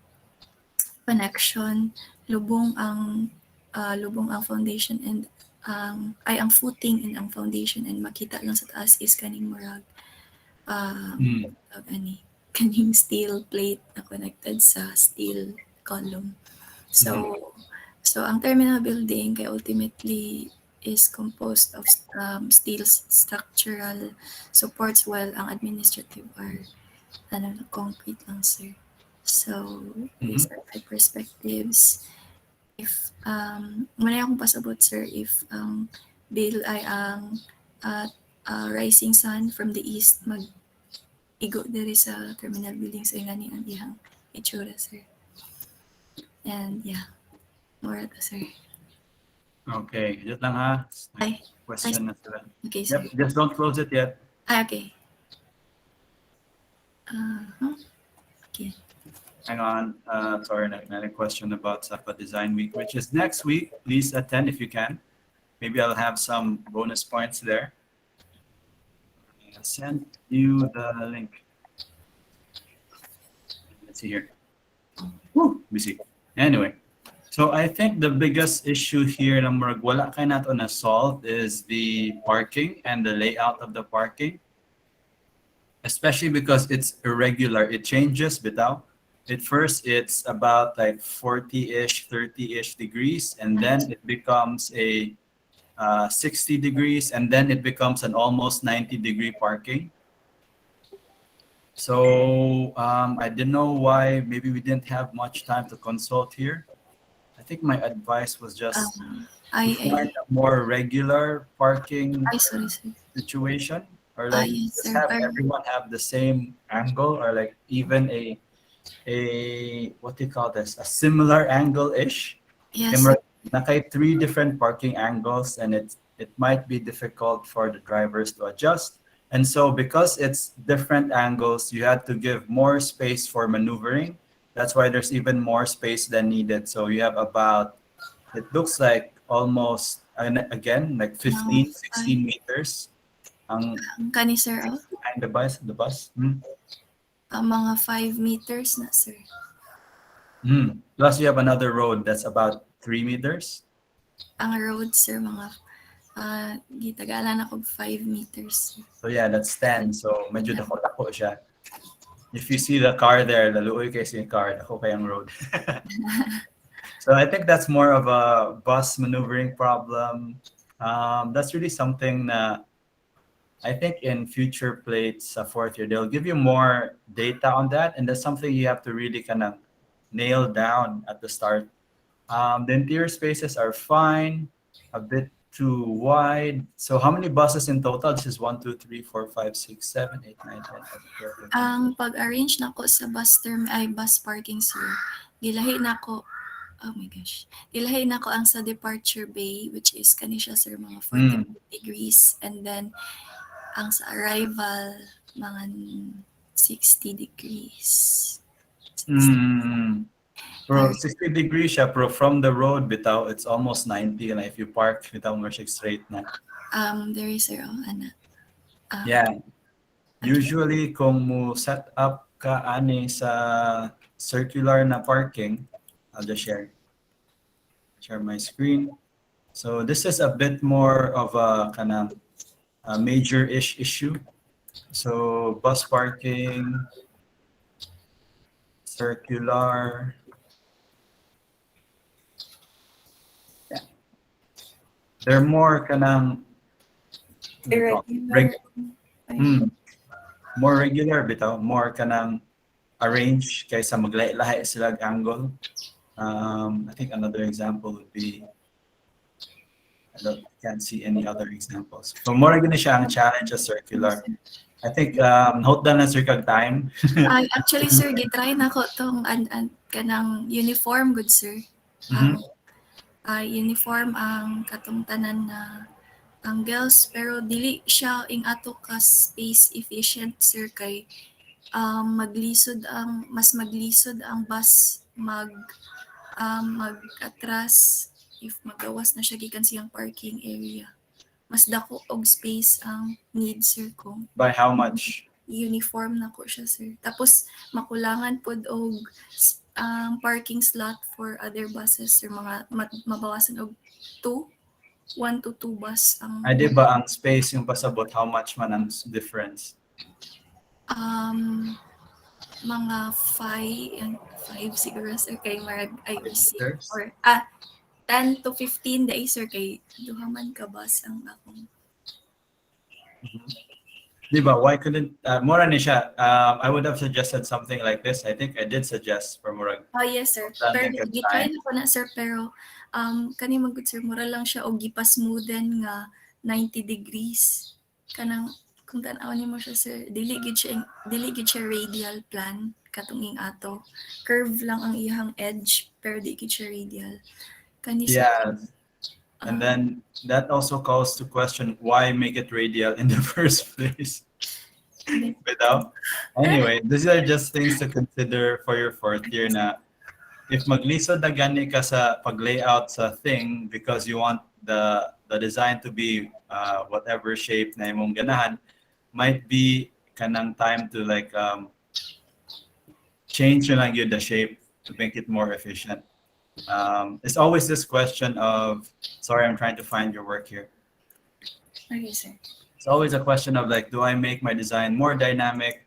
connection, lubong ang foundation and ang footing and ang foundation, and makita lang sa taas is kaning murag Mm. ani kaning steel plate na connected sa steel column. Mhm. So ang terminal building kay ultimately is composed of steel structural supports, while ang administrative are concrete lang, sir. So these Mhm. are my perspectives. If muna akong pasabot, sir, if ang bill ay ang uh, rising sun from the east mag igo diri sa terminal building sa ingani ang iyang itsura, sir. And yeah, more to, sir. Okay, just lang ha. May Ay, ay, question na sila. okay, sir. Yep, just don't close it yet. Okay. Okay. Hang on. Sorry, another question about SAPA Design Week, which is next week. Please attend if you can. Maybe I'll have some bonus points there. I'll send you the link. Let's see here. Woo, busy. Anyway, so I think the biggest issue here na murag wala kay nato na solve is the parking and the layout of the parking, especially because it's irregular. It changes bitaw. At first, it's about like 40-ish, 30-ish degrees, and then it becomes a 60 degrees, and then it becomes an almost 90-degree parking. So I didn't know why. Maybe we didn't have much time to consult here. I think my advice was just to find a more regular parking Sorry, sir. situation, or like Yes, just sir. have everyone have the same angle, or like even a what do you call this, a similar angle ish. Yes, Camera sir. nakay three different parking angles, and it might be difficult for the drivers to adjust. And so because it's different angles, you had to give more space for maneuvering. That's why there's even more space than needed. So you have about, it looks like almost, and again, like Now, 15, 16 meters ang kani, sir, behind the bus. mga 5 meters na, sir. Plus you have another road that's about 3 meters. Ang road, sir, mga gitagalan ako 5 meters. So yeah, that's 10. So medyo dako-dako siya. If you see the car there, laluoy kayo sa car, dako kayang road. So I think that's more of a bus maneuvering problem. That's really something that I think in future plates, fourth year, they'll give you more data on that. And that's something you have to really kind of nail down at the start. The interior spaces are fine, a bit too wide. So how many buses in total? This is 1, 2, 3, 4, 5, 6, 7, 8, 9, 10, 11, 12, 13. Ang pag-arrange nako sa bus parking, sir, gilahi nako. Oh my gosh. Gilahi nako ang sa departure bay, which is kani siya, sir, mga 40 degrees, and then ang sa arrival mga 60 degrees. Bro, 60 degrees siya, pero from the road bitaw, it's almost 90. And if you park bitaw mo siya straight na. There is, sir, ana. Yeah. Usually, kung mo set up ka ani sa circular na parking, I'll just share my screen. So this is a bit more of a kind of a major-ish issue. So bus parking, circular. Yeah. they're more kanang ano to, Irregular. Ay, hmm, more regular bitaw, more kanang arrange kaysa maglahi-lahi sila ang angle. I think another example would be can't see any other examples. So more gani siya ang challenge sa circular. I think note down na sir kag time. ay, actually, sir, gitry na ko tong kanang uniform, good sir. Mhm. Uniform ang katong tanan na angles, pero dili siya ing ato ka space efficient, sir, kay mas maglisod ang bus mag-atras if magawas na siya gikan siyang parking area. Mas dako og space ang need, sir, kung By how much? uniform na ko siya, sir. Tapos makulangan pod og ang parking slot for other buses, sir, mga mabawasan og 1 to 2 bus ang Ay di ba ang space yung pasabot, how much man ang difference? um mga 5 siguro, sir, kay marag I receive Meters? or 10 to 15 days, sir, kay duha man ka bus ang akong Di ba? Why couldn't mura ni siya? I would have suggested something like this. I think I did suggest for murag. yes, sir. Done Pero like a gitry time. na ko na, sir, pero kani magud, sir, mura lang siya og gipa-smoothen nga 90 degrees. Kanang kung tan-aw nimo siya, sir, dili gid siya radial plan katunging ato. Curve lang ang iyang edge pero di gid siya radial. Kani sir, Yeah. And then that also calls to question why make it radial in the first place. Without. Anyway, these are just things to consider for your fourth year na if maglisod na gani ka sa pag-layout sa thing because you want the design to be whatever shape na imong ganahan, might be kanang time to like change lang yun the shape to make it more efficient. It's always this question of, sorry, I'm trying to find your work here. okay, sir. It's always a question of like, do I make my design more dynamic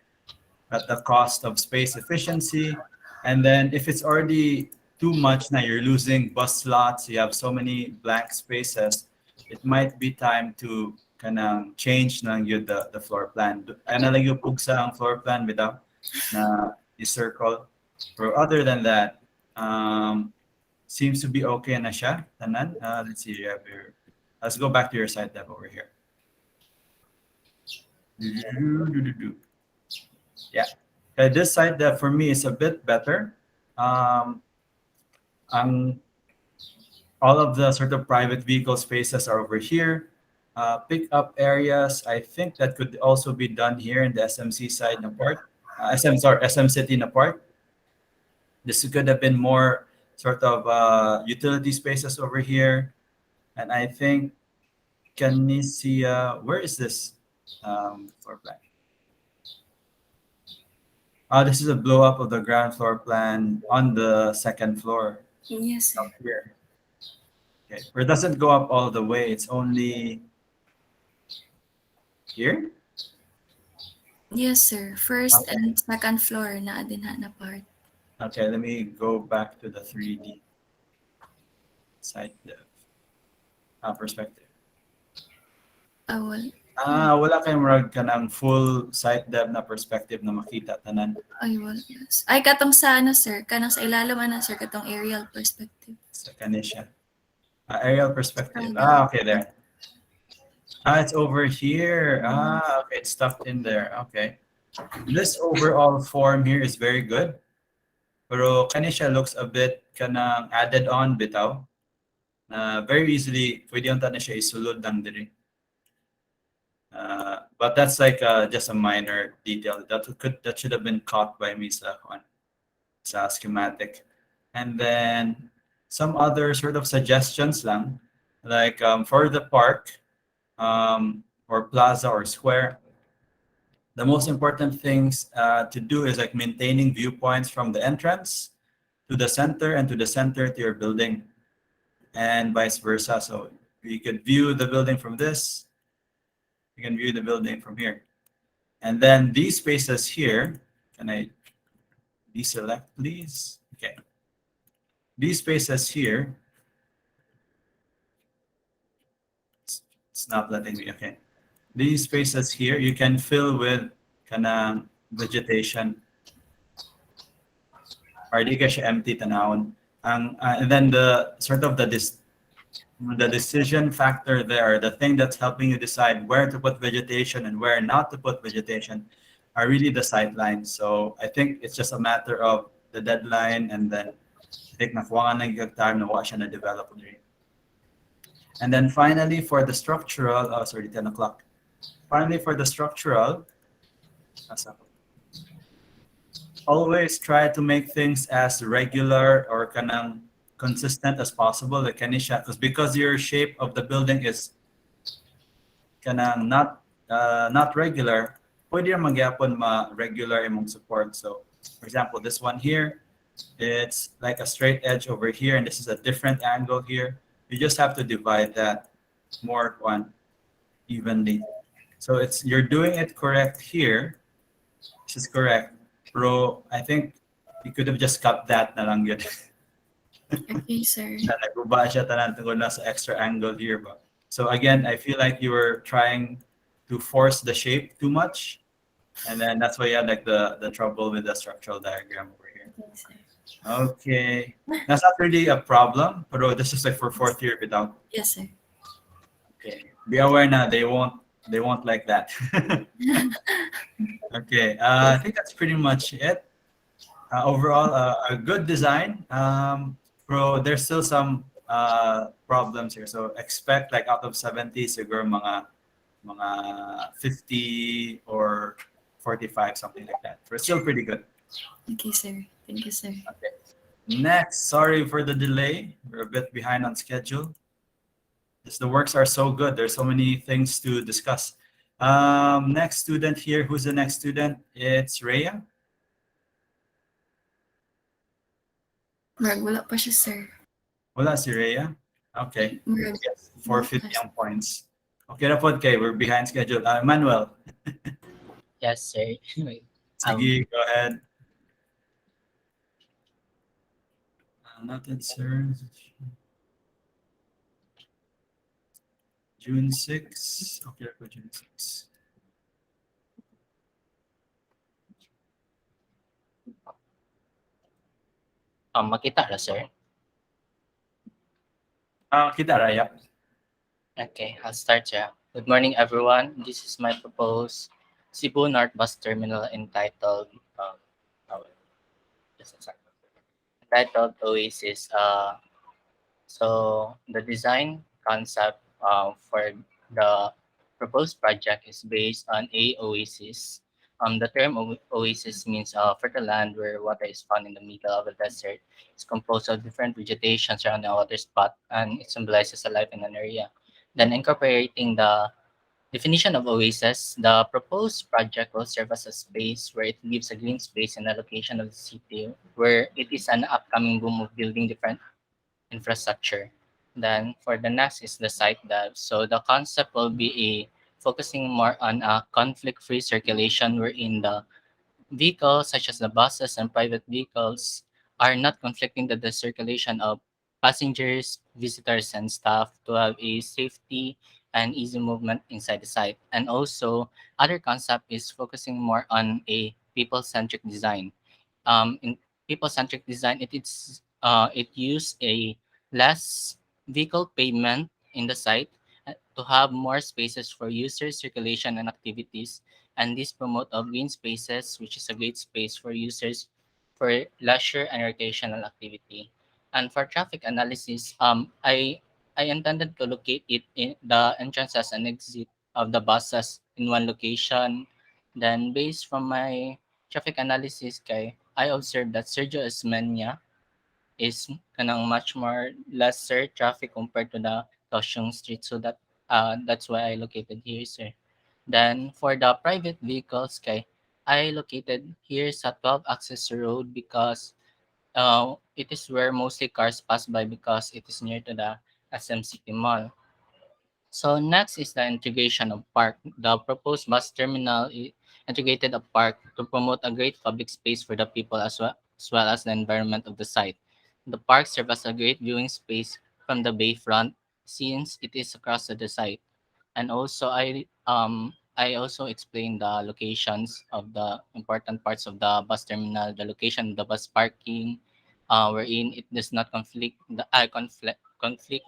at the cost of space efficiency? And then if it's already too much now, you're losing bus slots, you have so many blank spaces, it might be time to kanang change lang yun the floor plan. Ano lang yung pugsa ang floor plan bitaw na i-circle. Or other than that, seems to be okay na siya, tanan. Let's see, let's go back to your side tab over here. Yeah. Okay, this side that for me is a bit better. Ang all of the sort of private vehicle spaces are over here. Pickup areas, I think that could also be done here in the SMC side na part. SM City na part. This could have been more sort of utility spaces over here. And I think Canisia, where is this floor plan? This is a blow up of the ground floor plan on the second floor Yes, sir. up here. Okay, where it doesn't go up all the way, it's only here. Yes, sir. First Okay. and second floor na din na part. Okay, let me go back to the 3D site dev perspective. Wala kayong murag ka ng full site dev na perspective na makita tanan. Yes. Ay, katong sa sir, kanang sa ilalim sir, katong aerial perspective. Sa kanisya. Aerial perspective. Scroll down. Okay, there. It's over here. Okay, it's stuffed in there. Okay. This overall form here is very good. Pero kanisya looks a bit kanang added on bitaw. Very easily, pwede yung na siya isulod lang diri. But that's like just a minor detail that should have been caught by me sa schematic. And then some other sort of suggestions lang, like for the park or plaza or square, the most important things to do is like maintaining viewpoints from the entrance to the center and to the center to your building and vice versa. So you could view the building from this, you can view the building from here. And then these spaces here, can I deselect please? Okay. These spaces here, It's not letting me. Okay. These spaces here you can fill with kana vegetation or di ka siya empty tanawon. And then the sort of the decision factor there, the thing that's helping you decide where to put vegetation and where not to put vegetation, are really the sidelines. So I think it's just a matter of the deadline, and then I think nakuha nga ng time na wala siya na develop rin. And then finally for the structural, oh sorry, 10 o'clock. Finally for the structural, nasa ako? Always try to make things as regular or kanang consistent as possible. Like kanisha, because your shape of the building is kanang not regular, pwede yung magyapon ma-regular imong support. So, for example, this one here, it's like a straight edge over here, and this is a different angle here. You just have to divide that more one evenly. So you're doing it correct here. This is correct. Bro, I think you could have just cut that na lang yun. Okay, sir. Na naguba siya tanan tungkol na sa extra angle here ba. So again, I feel like you were trying to force the shape too much, and then that's why you had like the trouble with the structural diagram over here. Okay, sir. Okay, that's not really a problem, but this is like for fourth year without. Yes, sir. Okay, be aware now they won't like that. Okay, I think that's pretty much it. Overall, a good design. There's still some problems here. So expect like out of 70, siguro mga 50 or 45, something like that. We're still pretty good. Okay, sir. Thank you, sir. Okay. Next, sorry for the delay. We're a bit behind on schedule. Just the works are so good. There's so many things to discuss. Next student here. Who's the next student? It's Rhea. Murag, wala pa siya, sir. Wala si Rhea. Okay. Murag, Yes, 450 ang points. Okay na po, okay. We're behind schedule. Manuel, Yes, sir. Wait. sige, go ahead. Noted, sir. June 6. Okay, na po, June 6. Makita na, sir. Kita Raya. Okay, I'll start, yeah. Good morning, everyone. This is my proposed Cebu North Bus Terminal entitled, just a second. Entitled Oasis. So the design concept for the proposed project is based on a oasis. The term oasis means fertile land where water is found in the middle of a desert. It's composed of different vegetation surrounding a water spot, and it symbolizes a life in an area. Then incorporating the definition of oasis, the proposed project will serve as a space where it gives a green space in the location of the city where it is an upcoming boom of building different infrastructure. Then for the next is the site dev. So the concept will be a focusing more on a conflict-free circulation wherein the vehicles such as the buses and private vehicles are not conflicting the circulation of passengers, visitors, and staff to have a safety and easy movement inside the site. And also, other concept is focusing more on a people-centric design. In people-centric design, it use a less vehicle pavement in the site to have more spaces for user circulation and activities, and this promote of green spaces, which is a great space for users for leisure and recreational activity. And for traffic analysis, I intended to locate it in the entrances and exit of the buses in one location. Then based from my traffic analysis kay, I observed that Sergio Esmenia is kanang much more lesser traffic compared to the Kaohsiung Street. So that's why I located here, sir. Then for the private vehicles, kay, I located here sa 12 access road because it is where mostly cars pass by because it is near to the SM City Mall. So next is the integration of park. The proposed bus terminal integrated a park to promote a great public space for the people as well as the environment of the site. The park serves as a great viewing space from the bayfront since it is across the site. And also I also explained the locations of the important parts of the bus terminal, the location of the bus parking, wherein it does not conflict the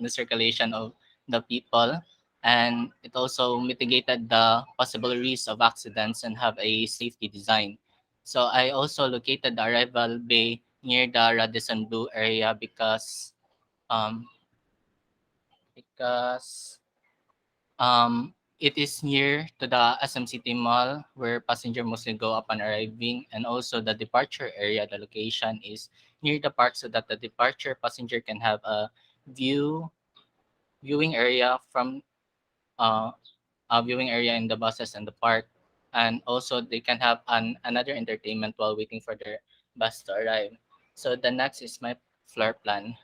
circulation of the people, and it also mitigated the possible risk of accidents and have a safety design. So I also located the arrival bay near the Radisson Blue area um because it is near to the SM City Mall where passenger mostly go upon arriving, and also the departure area. The location is near the park so that the departure passenger can have a view viewing area from uh, a viewing area in the buses and the park, and also they can have another entertainment while waiting for their bus to arrive. So the next is my floor plan.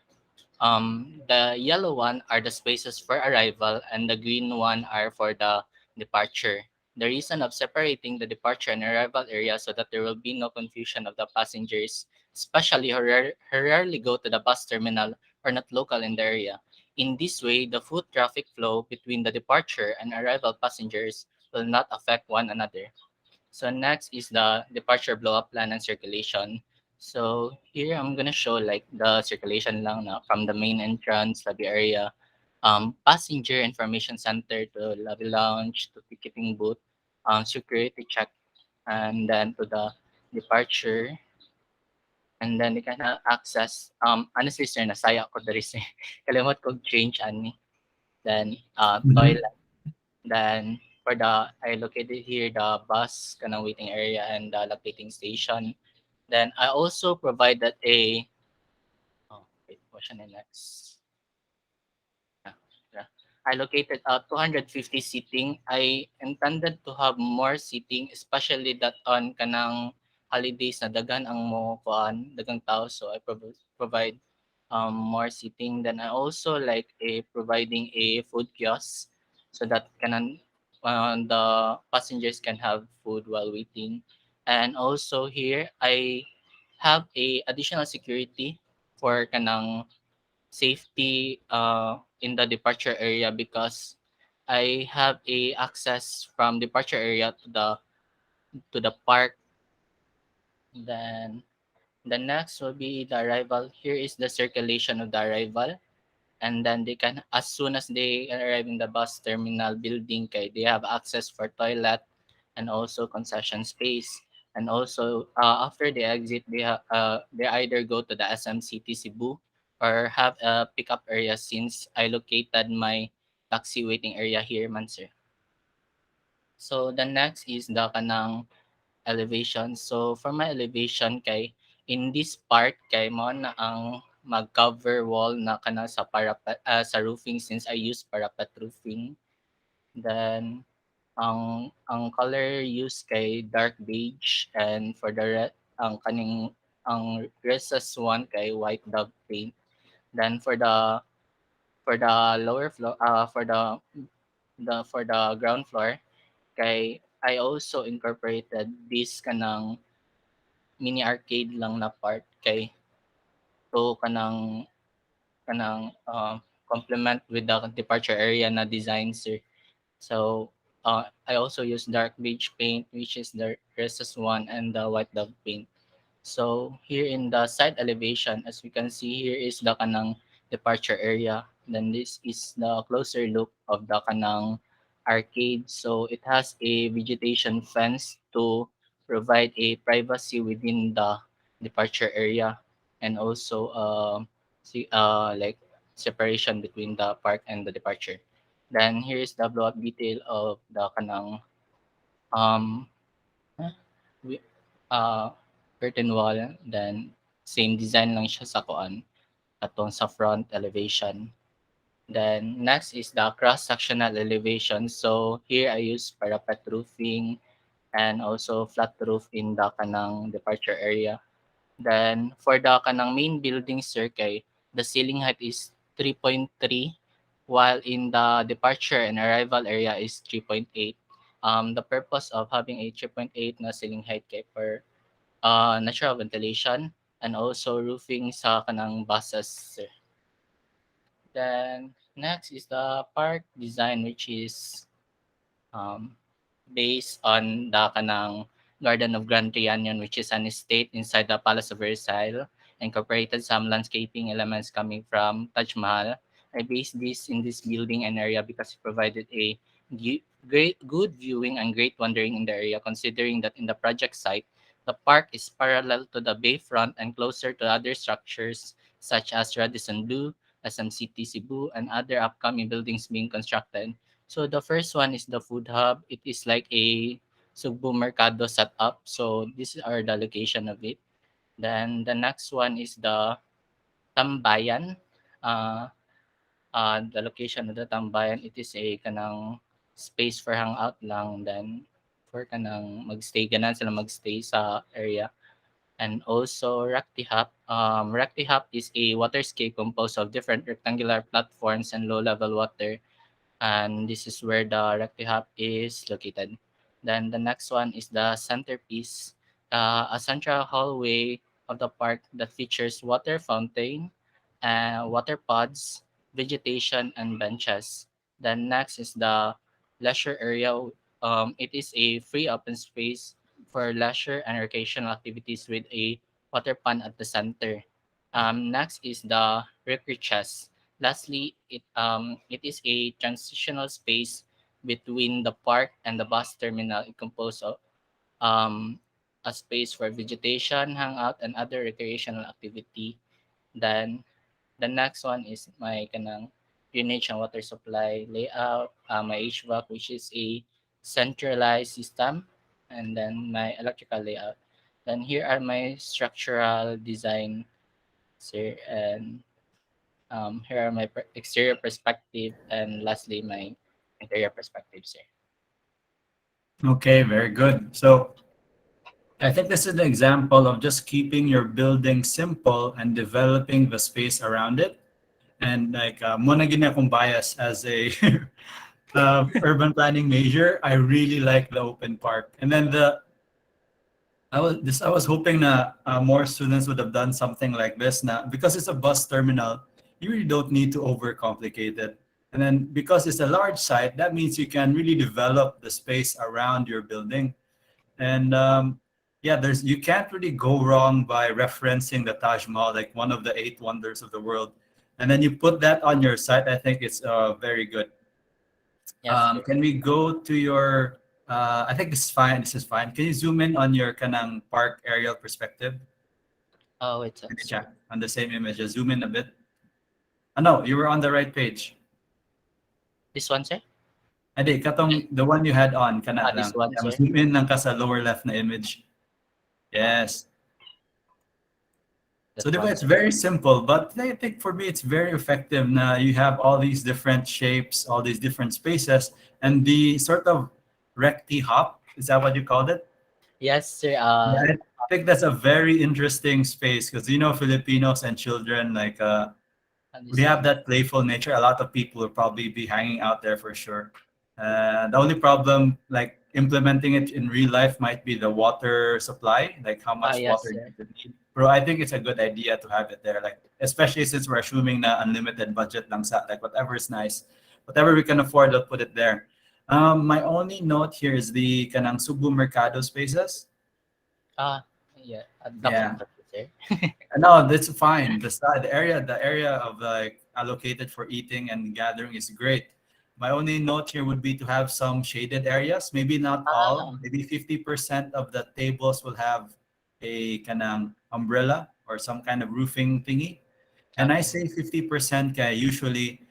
The yellow one are the spaces for arrival, and the green one are for the departure. The reason of separating the departure and arrival area so that there will be no confusion of the passengers, especially who rarely go to the bus terminal or not local in the area. In this way, the foot traffic flow between the departure and arrival passengers will not affect one another. So next is the departure blow up plan and circulation. So here I'm gonna show like the circulation lang na from the main entrance lobby area, passenger information center to lobby lounge to ticketing booth, security check, and then to the departure, and then they can access honestly sir nasaya ko diri sir kalimot ko change ani, then Mhm. toilet. Then for the I located here the bus kanang waiting area and the locating station. Then I also provided a wait, what siya na next? Yeah, yeah. I located 250 seating. I intended to have more seating, especially that on kanang holidays na dagan ang mo kuan, dagang tao. So I provide more seating. Then I also like a providing a food kiosk so that kanan the passengers can have food while waiting. And also here I have a additional security for kanang safety in the departure area because I have a access from departure area to the park. Then the next will be the arrival. Here is the circulation of the arrival, and then they can as soon as they arrive in the bus terminal building kay they have access for toilet and also concession space, and also after they exit they either go to the SMCT Cebu or have a pickup area since I located my taxi waiting area here man sir. So the next is the kanang elevation. So for my elevation kay in this part kay mo na ang mag-cover wall na kana sa parapet sa roofing since I use parapet roofing. Then ang color used kay dark beige, and for the ang kaning ang recess one kay white dove paint. Then for the lower floor for the ground floor kay I also incorporated this kanang mini arcade lang na part kay to kanang complement with the departure area na design sir. So I also use dark beige paint which is the Resus one and the white dove paint. So here in the side elevation, as we can see here is the kanang departure area. Then this is the closer look of the kanang arcade. So it has a vegetation fence to provide a privacy within the departure area, and also like separation between the park and the departure. Then here is the blow up detail of the kanang um wi- uh, curtain wall, then same design lang siya sa kuan atong sa front elevation. Then next is the cross-sectional elevation. So here I use parapet roofing and also flat roof in the kanang departure area. Then for the kanang main building circuit, the ceiling height is 3.3, while in the departure and arrival area is 3.8. The purpose of having a 3.8 na ceiling height kay for natural ventilation and also roofing sa kanang buses sir. Then next is the park design which is Um, Based on the kanang Garden of Grand Trianon, which is an estate inside the Palace of Versailles, incorporated some landscaping elements coming from Taj Mahal. I based this in this building and area because it provided a great good viewing and great wandering in the area, considering that in the project site, the park is parallel to the bayfront and closer to other structures such as Radisson Blue, SMCT Cebu, and other upcoming buildings being constructed. So the first one is the food hub. It is like a Cebu Mercado setup. So this is our the location of it. Then the next one is the Tambayan. Uh, the location of the Tambayan, it is a kanang space for hangout lang. Then for kanang magstay, ganan sila magstay sa area. And also Rakti Hub. Rakti Hub is a waterscape composed of different rectangular platforms and low-level water, and this is where the recti hub is located. Then the next one is the centerpiece, a central hallway of the park that features water fountain, water pods, vegetation, and benches. Then next is the leisure area. It is a free open space for leisure and recreational activities with a water pond at the center. Next is the Rickery Chest. Lastly, it is a transitional space between the park and the bus terminal. It composed of um, a space for vegetation, hangout, and other recreational activity. Then the next one is my kanang drainage and water supply layout, my HVAC, which is a centralized system, and then my electrical layout. Then here are my structural design, sir, and here are my exterior perspective, and lastly, my interior perspective, sir. Okay, very good. So I think this is an example of just keeping your building simple and developing the space around it. And like, muna gini akong bias as a urban planning major. I really like the open park. And then I was hoping that more students would have done something like this now because it's a bus terminal. You really don't need to overcomplicate it. And then because it's a large site, that means you can really develop the space around your building. And yeah, there's you can't really go wrong by referencing the Taj Mahal, like one of the eight wonders of the world. And then you put that on your site. I think it's very good. Yes, sir. Can we go to your? I think this is fine. This is fine. Can you zoom in on your kanang park aerial perspective? Oh, it's Can you sorry. check on the same image? Just zoom in a bit. No, you were on the right page. This one, sir. Ade, katong the one you had on, kana This lang. one, Yeah, sir. zoom in lang ka sa lower left na image. Yes. So That diba, one, it's sir. very simple, but I think for me it's very effective. Now you have all these different shapes, all these different spaces, and the sort of recti hop. Is that what you called it? Yes, sir. Yeah, I think that's a very interesting space because Filipinos and children like we This have one. that playful nature. A lot of people will probably be hanging out there for sure. The only problem, like implementing it in real life, might be the water supply, like how much Yes, water you sir. would need. Bro, I think it's a good idea to have it there, like especially since we're assuming na unlimited budget lang sa like whatever is nice, whatever we can afford, we'll put it there. My only note here is the kanang Cebu Mercado spaces. Ah, yeah. Double Yeah, check, sir. no, that's fine. The area of like allocated for eating and gathering is great. My only note here would be to have some shaded areas. Maybe not all. Ah, Maybe 50% of the tables will have a kanang umbrella or some kind of roofing thingy. And I okay. say 50% kaya usually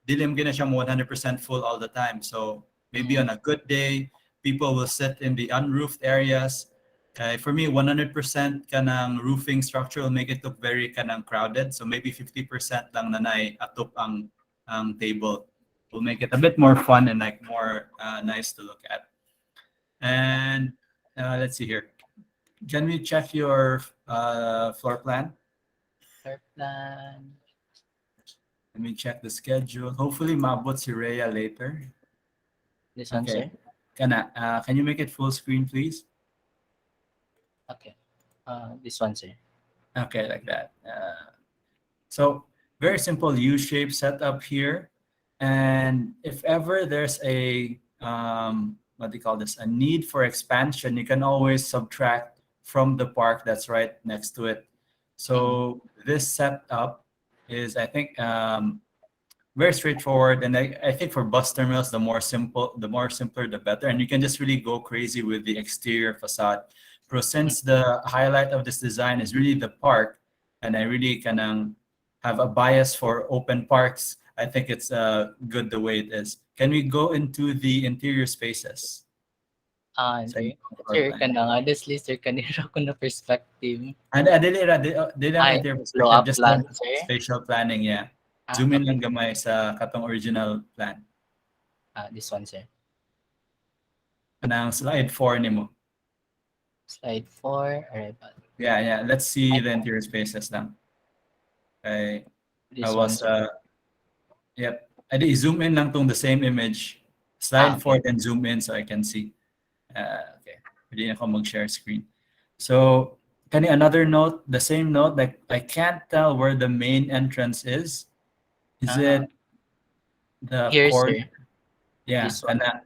dilim gina siyang 100% full all the time. So maybe Mm, on a good day, people will sit in the unroofed areas. For me, 100% kanang roofing structure will make it look very kanang crowded. So maybe 50% lang nanay atop ang table will make it a bit more fun and like more nice to look at. And let's see here. Can we check your floor plan? fair plan. Let me check the schedule. Hopefully, maabot si Rhea later. This one, Okay. sir. Can you make it full screen, please? Okay. This one, sir. Okay, like that. So very simple U-shape setup here. And if ever there's a what do you call this, a need for expansion, you can always subtract from the park that's right next to it. Mhm. So this setup is, I think, very straightforward. And I think for bus terminals, the more simpler, the better. And you can just really go crazy with the exterior facade. But since the highlight of this design is really the park, and I really can have a bias for open parks, I think it's good the way it is. Can we go into the interior spaces? Sa Sir, inyong floor sir plan. ka na honestly sir kanira ko na perspective. And dili lang Ay, interior blow perspective, up just plan the sir. spatial planning, yeah. Zoom in Okay. lang gamay sa katong original plan. This one sir. Kanang slide 4 nimo. Slide 4, arrival. Yeah, yeah. Let's see Ay, the interior spaces lang. Okay. I this one was sir. yep. I zoom in lang tong the same image. Slide Okay. 4 then zoom in so I can see. Okay. Pwede na ako mag-share screen. So, kani another note, the same note, like I can't tell where the main entrance is. Is Ah, it the here corner? sir. Yeah, This one. and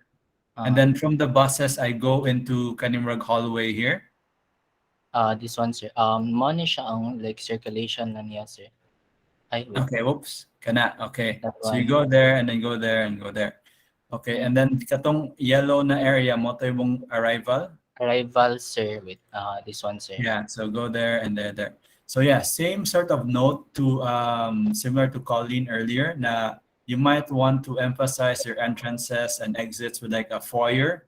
Uh, then from the buses I go into Kanimrag hallway here. this one sir. Mo ni siya ang like circulation na niya sir. Ay, wait. Okay, whoops. Kana. Okay. That So you one. go there and then go there and go there. Okay, Mm. and then katong yellow na area mo to yung arrival. Arrival sir. Wait. This one sir. Yeah, so go there and there. So yeah, same sort of note to similar to Colleen earlier na you might want to emphasize your entrances and exits with like a foyer,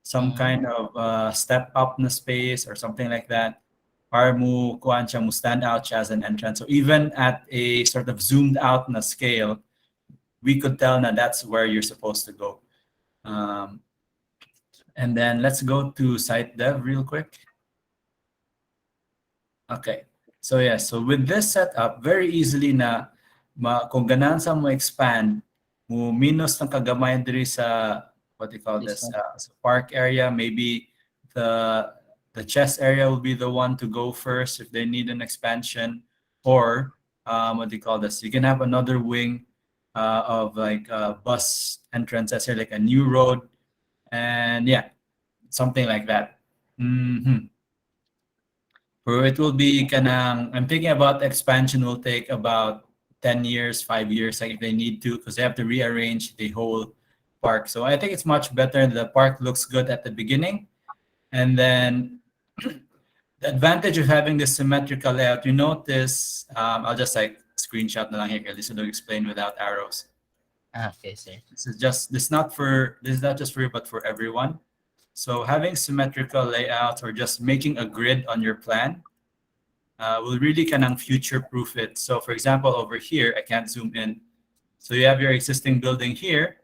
some Mm. kind of step up na space or something like that. Para mo kuan siya mo stand out siya as an entrance. So even at a sort of zoomed out na scale, we could tell that that's where you're supposed to go. Um, and then let's go to site dev real quick. Okay. So yeah, so with this setup, very easily na kung ganahan sa mo expand, mo minus ng kagamay diri sa what do you call This this? one. Sa park area, maybe the chess area will be the one to go first if they need an expansion, or what do you call this? You can have another wing of like bus entrances here, like a new road, and yeah, something like that. Mhm. Or it will be kanang, I'm thinking about expansion will take about 10 years, 5 years, like if they need to, because they have to rearrange the whole park. So I think it's much better. The park looks good at the beginning. And then the advantage of having this symmetrical layout, you notice, I'll just like screenshot na lang here, this will explain without arrows. Okay sir. This is not just for you, but for everyone. So having symmetrical layouts or just making a grid on your plan will really kanang future-proof it. So for example, over here, I can't zoom in. So you have your existing building here,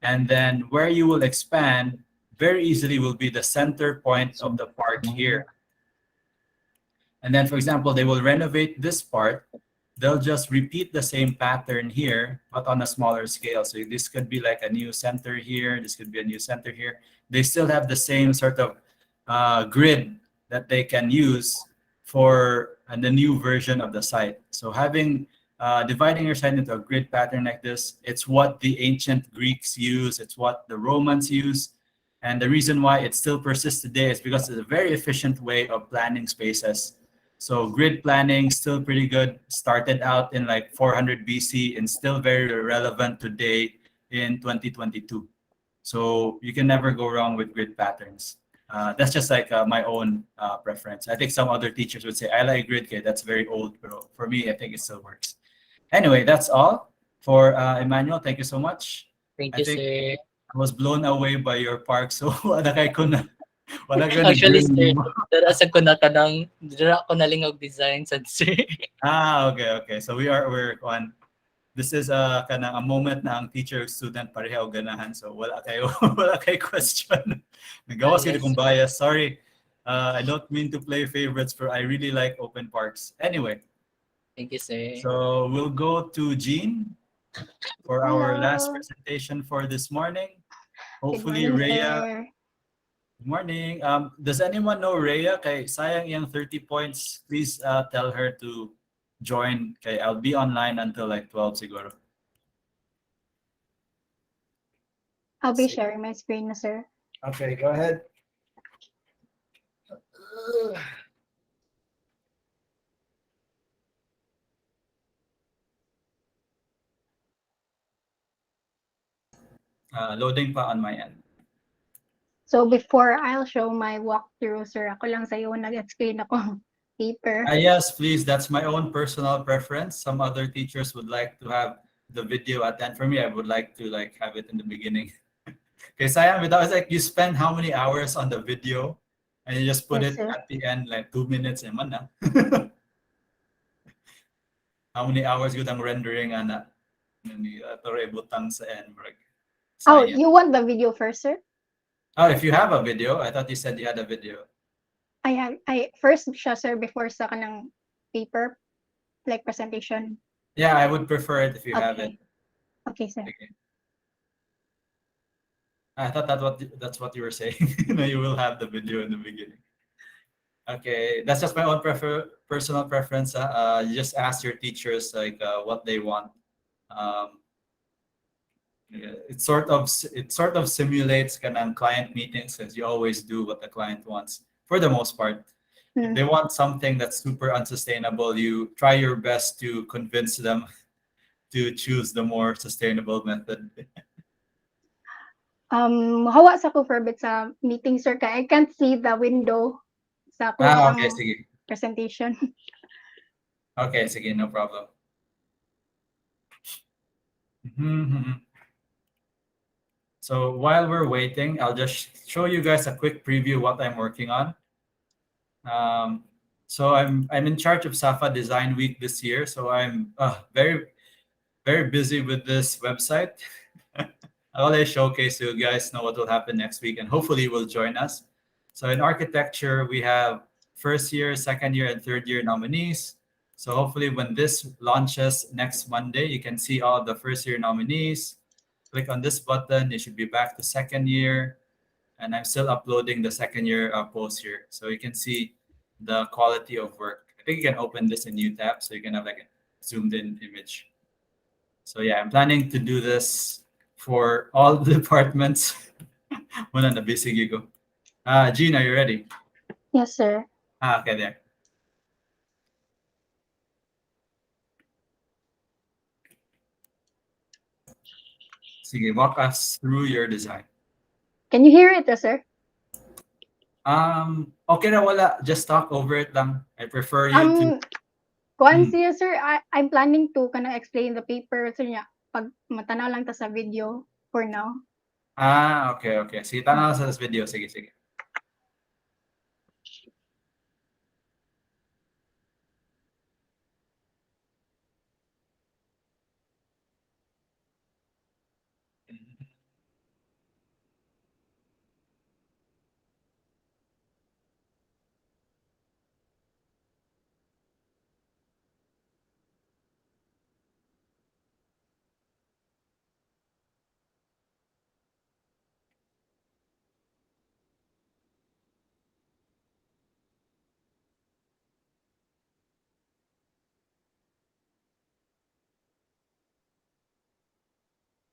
and then where you will expand very easily will be the center point of the park here. And then, for example, they will renovate this part. They'll just repeat the same pattern here, but on a smaller scale. So this could be like a new center here. This could be a new center here. They still have the same sort of grid that they can use for the new version of the site. So having dividing your site into a grid pattern like this, it's what the ancient Greeks use. It's what the Romans use. And the reason why it still persists today is because it's a very efficient way of planning spaces. So grid planning still pretty good. Started out in like 400 BC and still very relevant today in 2022. So you can never go wrong with grid patterns. That's just like my own preference. I think some other teachers would say, I like grid, okay, that's very old, but for me, I think it still works. Anyway, that's all for Emmanuel. Thank you so much. Thank I you think sir. I was blown away by your park. So wala kay ko na, wala ko na Actually sir, grill. dara sa ko na tanang dara ko nalingog design sad sir. Okay. So we're on. This is a moment na ang teacher student pareho ganahan. So wala kayo wala kay question. Nagawas Yes. kita kung bias. Sorry. I don't mean to play favorites, but I really like open parks. Anyway, Thank you sir. so we'll go to Jean for our last Hello. presentation for this morning. Good Hopefully, morning, Rhea. sir. Good morning. Does anyone know Rhea? Kay sayang yung 30 points. Please tell her to join. Okay, I'll be online until like 12 siguro. I'll be See. sharing my screen na, sir. Okay, go ahead. Loading pa on my end. So before I'll show my walkthrough, sir, ako lang sa'yo nag-explain ako paper. Yes, please. That's my own personal preference. Some other teachers would like to have the video at the end. For me, I would like to like have it in the beginning. Because I am without it's like you spend how many hours on the video and you just put Yes, it sir. at the end like 2 minutes naman na. How many hours yun ang rendering ana? Tore butang sa end. Oh, Sayang. you want the video first, sir? Oh, if you have a video, I thought you said you had a video. I first siya, sir, before sa kanang paper, like presentation. Yeah, I would prefer it if you have it. Okay. Okay, sir. Okay. I thought that's what you were saying. No, you will have the video in the beginning. Okay, that's just my own personal preference. You just ask your teachers like what they want. Um, yeah, it sort of simulates kanang client meetings since you always do what the client wants for the most part. If Hmm. they want something that's super unsustainable, you try your best to convince them to choose the more sustainable method. Hawa sa ko for bit sa meeting, sir, kaya I can't see the window sa Okay, kusang sige. presentation. Okay, sige, no problem. Mhm. So while we're waiting, I'll just show you guys a quick preview what I'm working on. Um, so I'm in charge of SAFA Design Week this year. So I'm very busy with this website. I'll let showcase so you guys know what will happen next week, and hopefully you will join us. So in architecture, we have first year, second year, and third year nominees. So hopefully when this launches next Monday, you can see all the first year nominees. Click on this button, you should be back to second year. And I'm still uploading the second year post here. So you can see the quality of work. I think you can open this in new tab so you can have like a zoomed in image. So yeah, I'm planning to do this for all the departments. Muna na busy gigo. Jean, are you ready? Yes, sir. Okay, there. Sige, walk us through your design. Can you hear it, sir? Okay na wala. Just talk over it lang. I prefer you to... Kuan Hmm. siya, sir, I'm planning to kana explain the paper, sir, niya. Pag matanaw lang ta sa video for now. Okay. Sige, tanaw sa this video. Sige.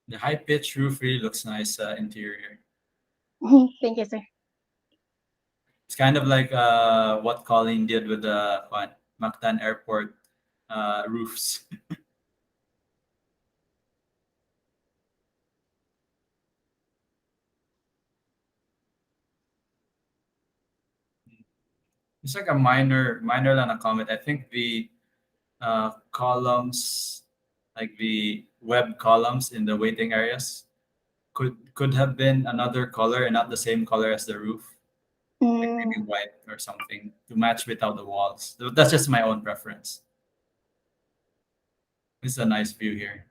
The high pitch roof really looks nice interior. Thank you, sir. It's kind of like what Colleen did with the Mactan Airport roofs. It's like a minor than a comment. I think the columns, like the web columns in the waiting areas, could have been another color and not the same color as the roof, like maybe Mm, white or something to match without the walls. That's just my own preference. It's a nice view here.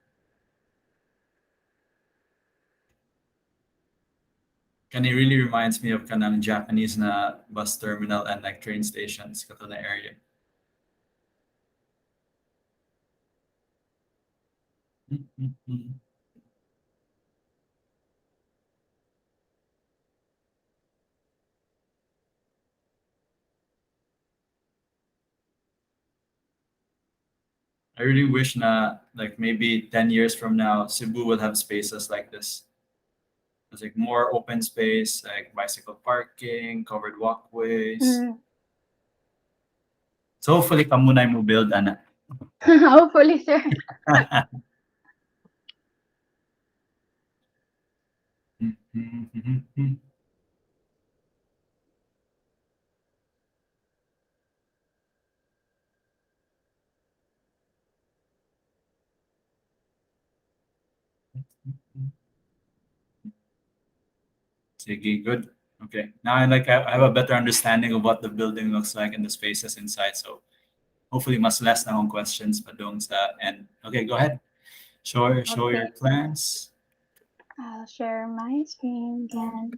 And it really reminds me of kanang Japanese na bus terminal and like train stations kato na area. I really wish na like maybe 10 years from now Cebu will have spaces like this. It's like more open space, like bicycle parking, covered walkways. Mm. So hopefully kamunay mo build ana. Hopefully, sir. Sige, good. Okay. Now I have a better understanding of what the building looks like and the spaces inside. So hopefully mas less na akong questions pa doon sa end. Okay, go ahead. Show Okay. your plans. I'll share my screen again.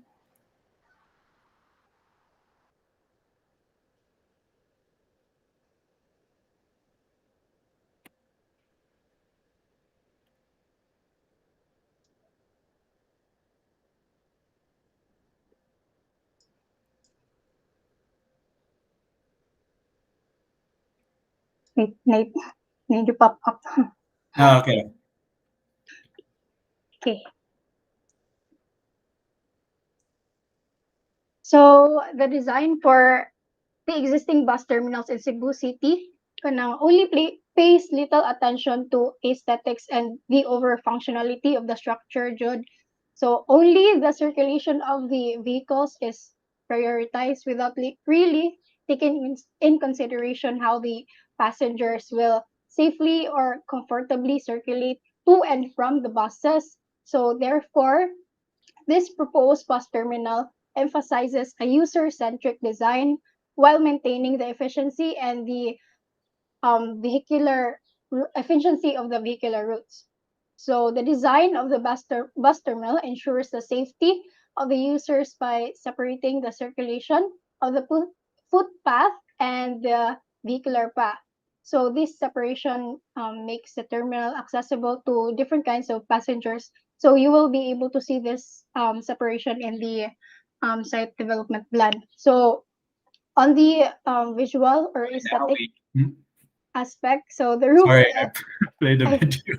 Wait, need to pop up. Ah, okay. Okay. So the design for the existing bus terminals in Cebu City kanang only pays little attention to aesthetics and the over functionality of the structure, Jude. So only the circulation of the vehicles is prioritized without really taking in consideration how the passengers will safely or comfortably circulate to and from the buses. So therefore, this proposed bus terminal emphasizes a user-centric design while maintaining the efficiency and the vehicular efficiency of the vehicular routes. So the design of the bus terminal ensures the safety of the users by separating the circulation of the footpath and the vehicular path. So this separation makes the terminal accessible to different kinds of passengers. So you will be able to see this separation in the site development plan. So on the visual or Now aesthetic we. aspect. So the roof, Sorry, I played the I, video.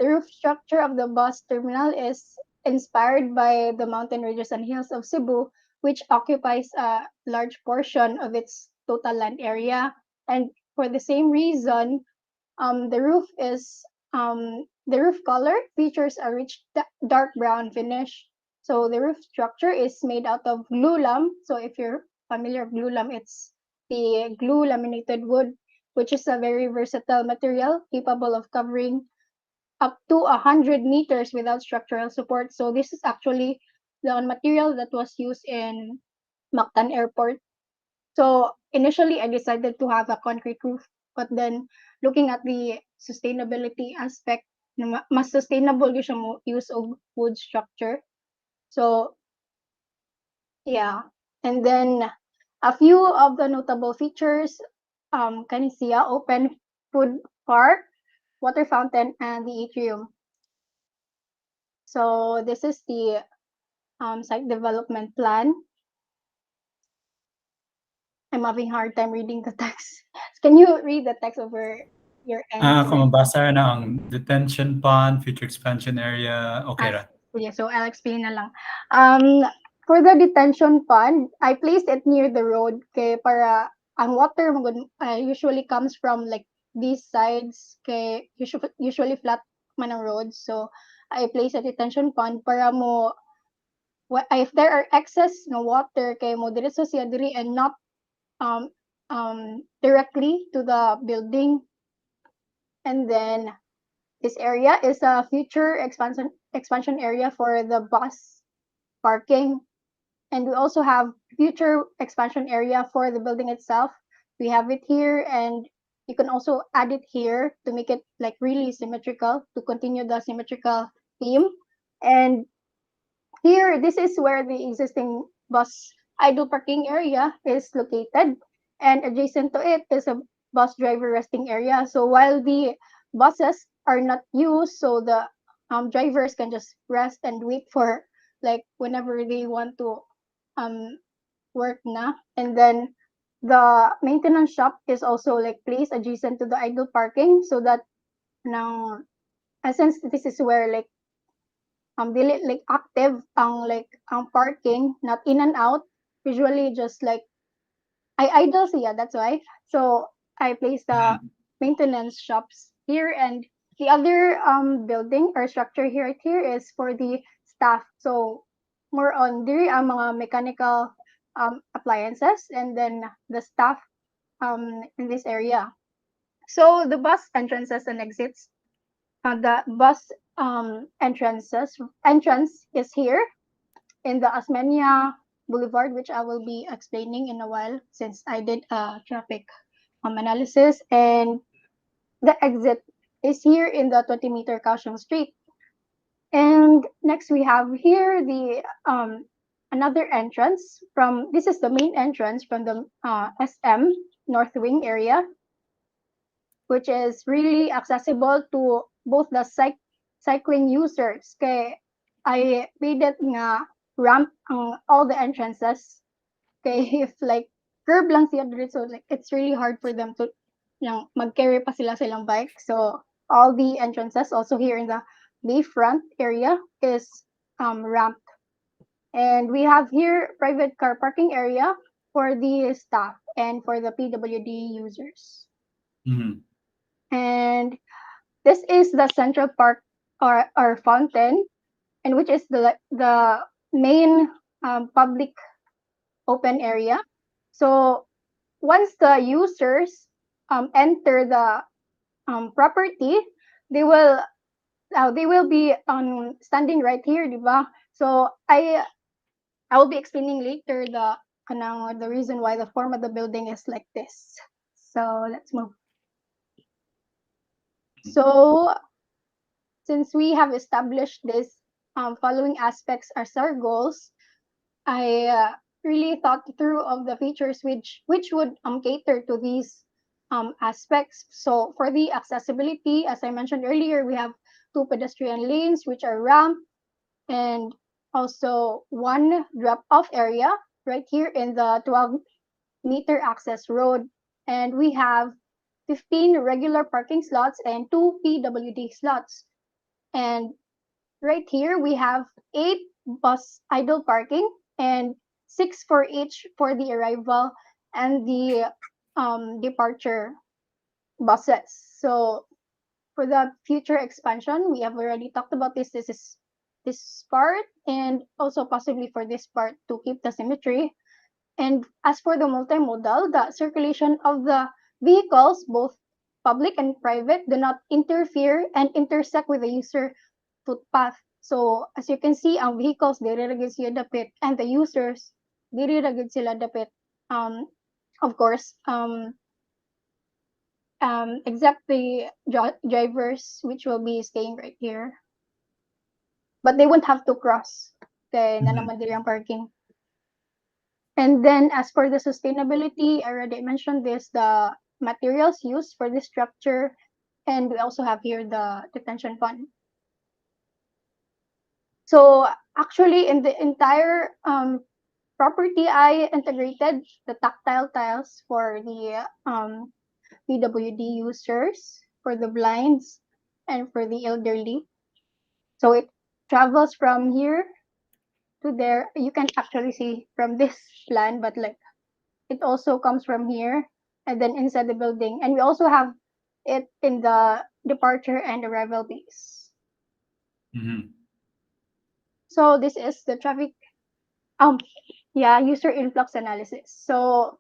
the roof structure of the bus terminal is inspired by the mountain ridges and hills of Cebu, which occupies a large portion of its total land area. And for the same reason, the roof color features a rich dark brown finish. So the roof structure is made out of glulam. So if you're familiar with glulam, it's the glue laminated wood, which is a very versatile material capable of covering up to 100 meters without structural support. So this is actually the material that was used in Mactan Airport. So initially, I decided to have a concrete roof, but then looking at the sustainability aspect, mas sustainable yung siya mo use of wood structure. So yeah, and then a few of the notable features, Canisia open food park, water fountain, and the atrium. So this is the site development plan. I'm having hard time reading the text. Can you read the text over your end? Kung mabasa na ang detention pond, future expansion area, okay ra. Yeah, so I'll explain na lang. For the detention pond, I placed it near the road kay para ang water usually comes from like these sides kay usually flat man ang road. So I placed a detention pond para mo if there are excess no water kay mo diretso siya diri and not um directly to the building. And then this area is a future expansion area for the bus parking. And we also have future expansion area for the building itself. We have it here, and you can also add it here to make it like really symmetrical, to continue the symmetrical theme. And here, this is where the existing bus idle parking area is located, and adjacent to it is a bus driver resting area. So while the buses are not used, so the drivers can just rest and wait for like whenever they want to um, work na. And then the maintenance shop is also like placed adjacent to the idle parking, so that now, since this is where like dili like active ang parking, not in and out. Usually just like I idle siya, that's why. So I place the Mhm. maintenance shops here, and the other building or structure here is for the staff. So more on diri ang mga mechanical appliances, and then the staff in this area. So the bus entrances and exits. The bus entrance is here in the Asmenia Boulevard, which I will be explaining in a while since I did a traffic analysis. And the exit is here in the 20-meter Kaohsiung Street. And next we have here the another entrance from this is the main entrance from the SM North Wing area, which is really accessible to both the cycling users. Kay I made it nga ramp ang all the entrances. Kay if like curb lang siya dito, so like it's really hard for them to mag-carry pa sila silang bike. So all the entrances also here in the bayfront area is ramped. And we have here private car parking area for the staff and for the PWD users. Mhm. And this is the Central Park or fountain, and which is the main public open area. So once the users enter the property, they they will be standing right here, diba? So I will be explaining later the reason why the form of the building is like this. So let's move. So since we have established this following aspects as our goals, I really thought through of the features which would cater to these aspects. So for the accessibility, as I mentioned earlier, we have two pedestrian lanes which are ramp, and also one drop-off area right here in the 12-meter access road, and we have 15 regular parking slots and 2 PWD slots. And right here, we have 8 bus idle parking and 6 for each for the arrival and the departure buses. So for the future expansion, we have already talked about this. This is this part, and also possibly for this part to keep the symmetry. And as for the multimodal, the circulation of the vehicles, both public and private, do not interfere and intersect with the user footpath. So as you can see, ang vehicles diri ra gyud sila dapit, and the users diri ra gyud sila dapit. Um, of course, except the drivers, which will be staying right here, but they won't have to cross. Kay na Mhm. naman diri ang parking. And then as for the sustainability, I already mentioned this, the materials used for this structure, and we also have here the detention pond. So actually in the entire property, I integrated the tactile tiles for the PWD users, for the blinds, and for the elderly. So it travels from here to there. You can actually see from this plan, but like it also comes from here and then inside the building. And we also have it in the departure and arrival bays. Mhm. So this is the traffic um yeah, user influx analysis. So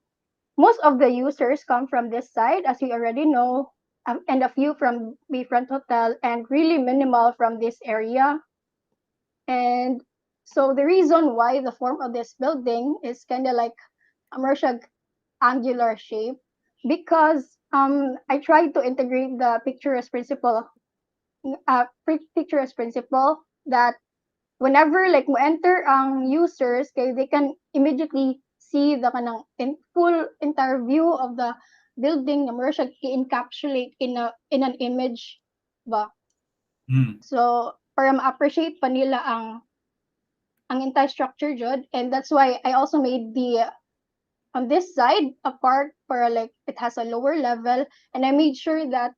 most of the users come from this side, as we already know, and a few from Bayfront Hotel, and really minimal from this area. And so the reason why the form of this building is kind of like a Mershag angular shape, because I tried to integrate the picturesque principle, picturesque principle that whenever like mo enter ang users, kay they can immediately see the kanang full entire view of the building na mo siya encapsulate in an image ba. Mhm. So para ma-appreciate pa nila ang entire structure jud, and that's why I also made the on this side apart para like it has a lower level, and I made sure that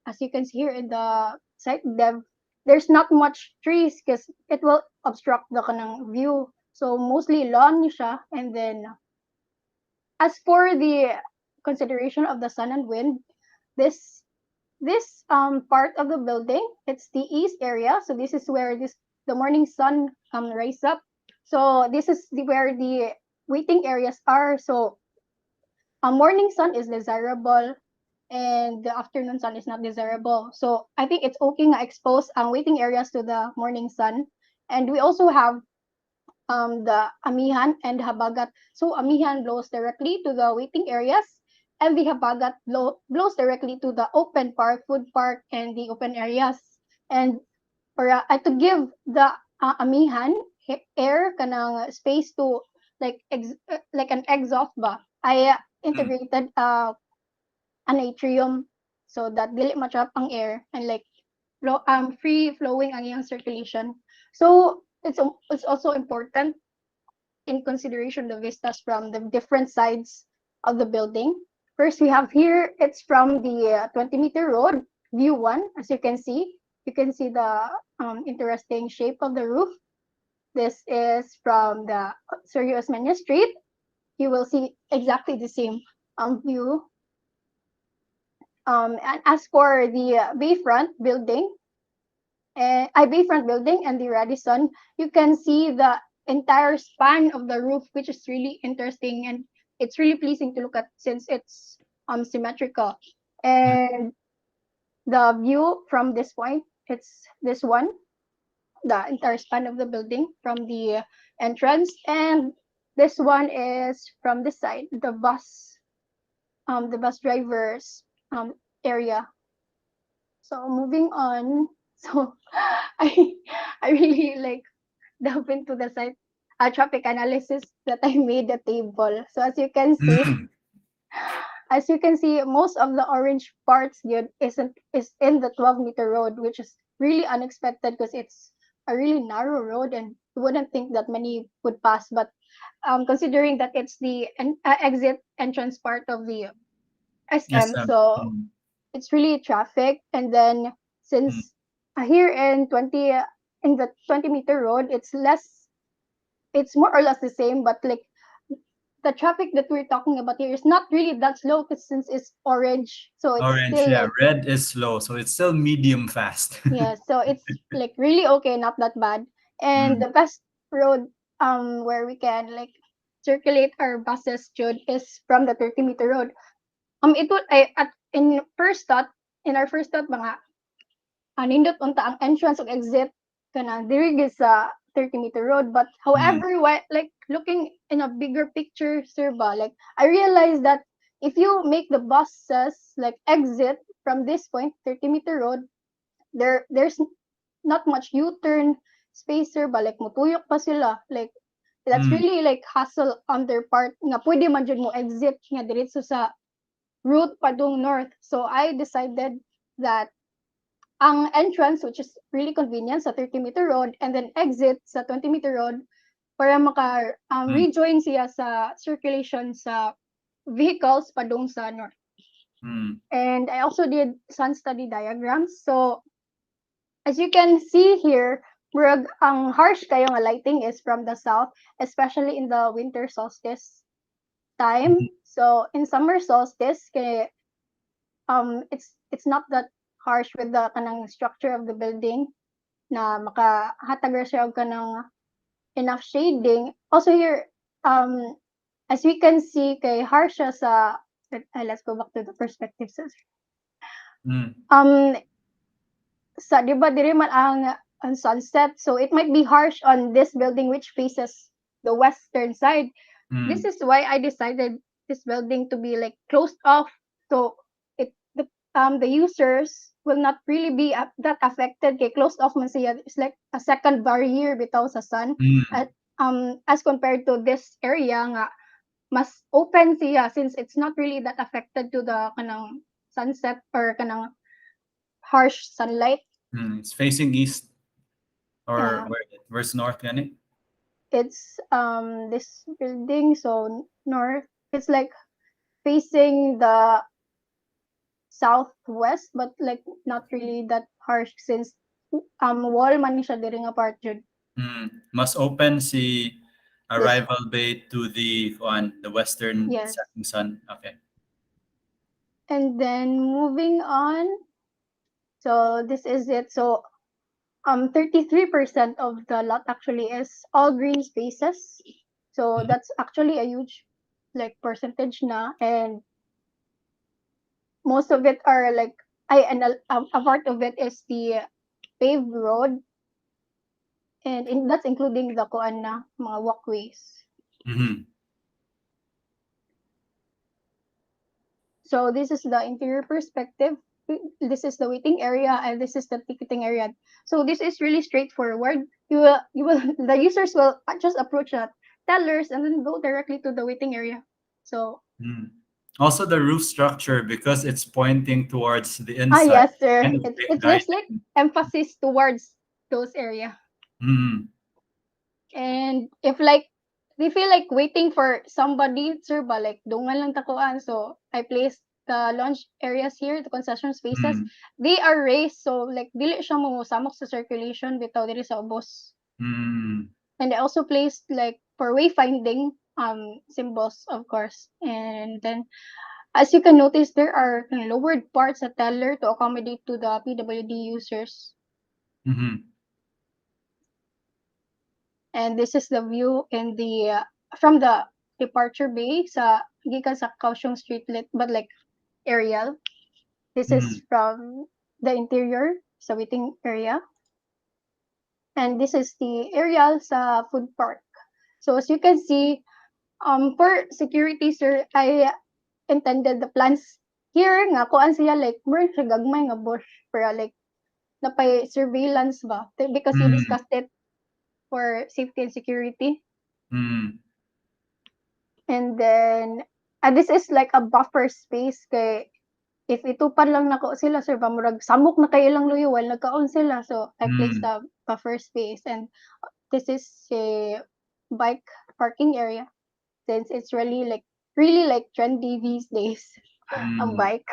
as you can see here in the site dev, there's not much trees because it will obstruct the kanang view. So mostly lawn siya. And then as for the consideration of the sun and wind, this this part of the building, it's the east area. So this is where this the morning sun rise up. So this is where the waiting areas are. So a morning sun is desirable and the afternoon sun is not desirable. So I think it's okay nga expose ang waiting areas to the morning sun. And we also have the amihan and habagat. So amihan blows directly to the waiting areas, and the habagat blows directly to the open park, food park, and the open areas. And para to give the amihan air kanang space to like an exhaust ba. I Mm. integrated an atrium so that dili matrap ang air and like free flowing ang iyang circulation. So it's also important in consideration the vistas from the different sides of the building. First, we have here, it's from the 20-meter road, view one, as you can see. You can see the interesting shape of the roof. This is from the Sergio Osmeña Street. You will see exactly the same view. And as for the Bayfront building and the Radisson, you can see the entire span of the roof, which is really interesting and it's really pleasing to look at since it's symmetrical. Mm. And the view from this point, it's this one, the entire span of the building from the entrance, and this one is from this side, the bus drivers area. So moving on, so I I really like delve into the site traffic analysis that I made a table. So Mm. as you can see, most of the orange parts yun is in the 12-meter road, which is really unexpected because it's a really narrow road and you wouldn't think that many would pass. But considering that it's the exit entrance part of the Yes. SM, so Mm. it's really traffic. And then Mm. since here in the 20-meter road, it's more or less the same, but like the traffic that we're talking about here is not really that slow because since it's orange, so it's Orange, still yeah. like Red is slow, so it's still medium fast. yeah, so it's like really okay, not that bad. And Mm. the best road where we can like circulate our buses Jude is from the 30-meter road. It would I at in our first thought mga nindot unta ang entrance ug exit kana diri gid sa 30-meter road. But Mm. however, like looking in a bigger picture, sir ba, like I realized that if you make the buses like exit from this point 30-meter road, there's not much U-turn space, sir ba, like mutuyok pa sila, like that's Mm. really like hassle on their part nga pwede man jud mo exit nga diretso sa route padung north. So I decided that ang entrance, which is really convenient sa 30-meter road, and then exit sa 20-meter road para Mm. rejoin siya sa circulation sa vehicles padung sa north. Mm. And I also did sun study diagrams. So as you can see here, murag ang harsh kayo nga lighting is from the south, especially in the winter solstice time. Mm. So in summer solstice, it's not that harsh with the kanang structure of the building na makahatag ra siya og kanang enough shading. Also here, as we can see, kay harsh siya sa, let's go back to the perspectives. Mm. Um, sa, di ba, diri man ang sunset, so it might be harsh on this building which faces the western side. This Mm. is why I decided this building to be like closed off, so the users will not really be that affected kay closed off man siya. It's like a second barrier bitaw sa sun Mm. at as compared to this area nga mas open siya since it's not really that affected to the kanang sunset or kanang harsh sunlight. Mm. It's facing east or uh, where's north, gani? it's this building, so north, it's like facing the southwest, but like not really that harsh since wall man ni siya diri nga part jud. Mas open si Yes. Arrival Bay to the western Yes. setting sun. Okay. And then moving on. So this is it. So 33% of the lot actually is all green spaces. So Mhm. that's actually a huge like percentage na, and most of it are like a part of it is the paved road, and that's including the kuan na mga walkways. Mhm. So this is the interior perspective. This is the waiting area, and this is the ticketing area. So this is really straightforward. You will the users will just approach the tellers and then go directly to the waiting area. So Mm. Also, the roof structure, because it's pointing towards the inside, yes, sir. kind of It's there's like guiding. emphasis towards those area. Mm. And if like they feel like waiting for somebody, sir, ba like dungan lang takuan. So I placed the launch areas here, the concession spaces. Mm. They are raised, so like dili siya mo samok sa circulation bitaw diri sa ubos. Mm. And I also placed like for wayfinding symbols, of course. And then as you can notice, there are lowered parts at teller to accommodate to the PWD users. Mhm. And this is the view in the from the departure bay sa gikan sa Kaohsiung Streetlet, but like aerial. This is Mm. from the interior sa waiting area, and this is the aerial sa food park. So as you can see, for security, sir, I intended the plants here nga kuan siya like more siya gagmay nga bush para like napay surveillance ba because you Mm. discussed it for safety and security. Mm. And then this is like a buffer space kay if itupan lang nako sila, sir, ba murag samok na kay ilang luyo while nagkaon sila. So I placed Mm. a buffer space, and this is a bike parking area since it's really like trendy these days ang Mm. bike.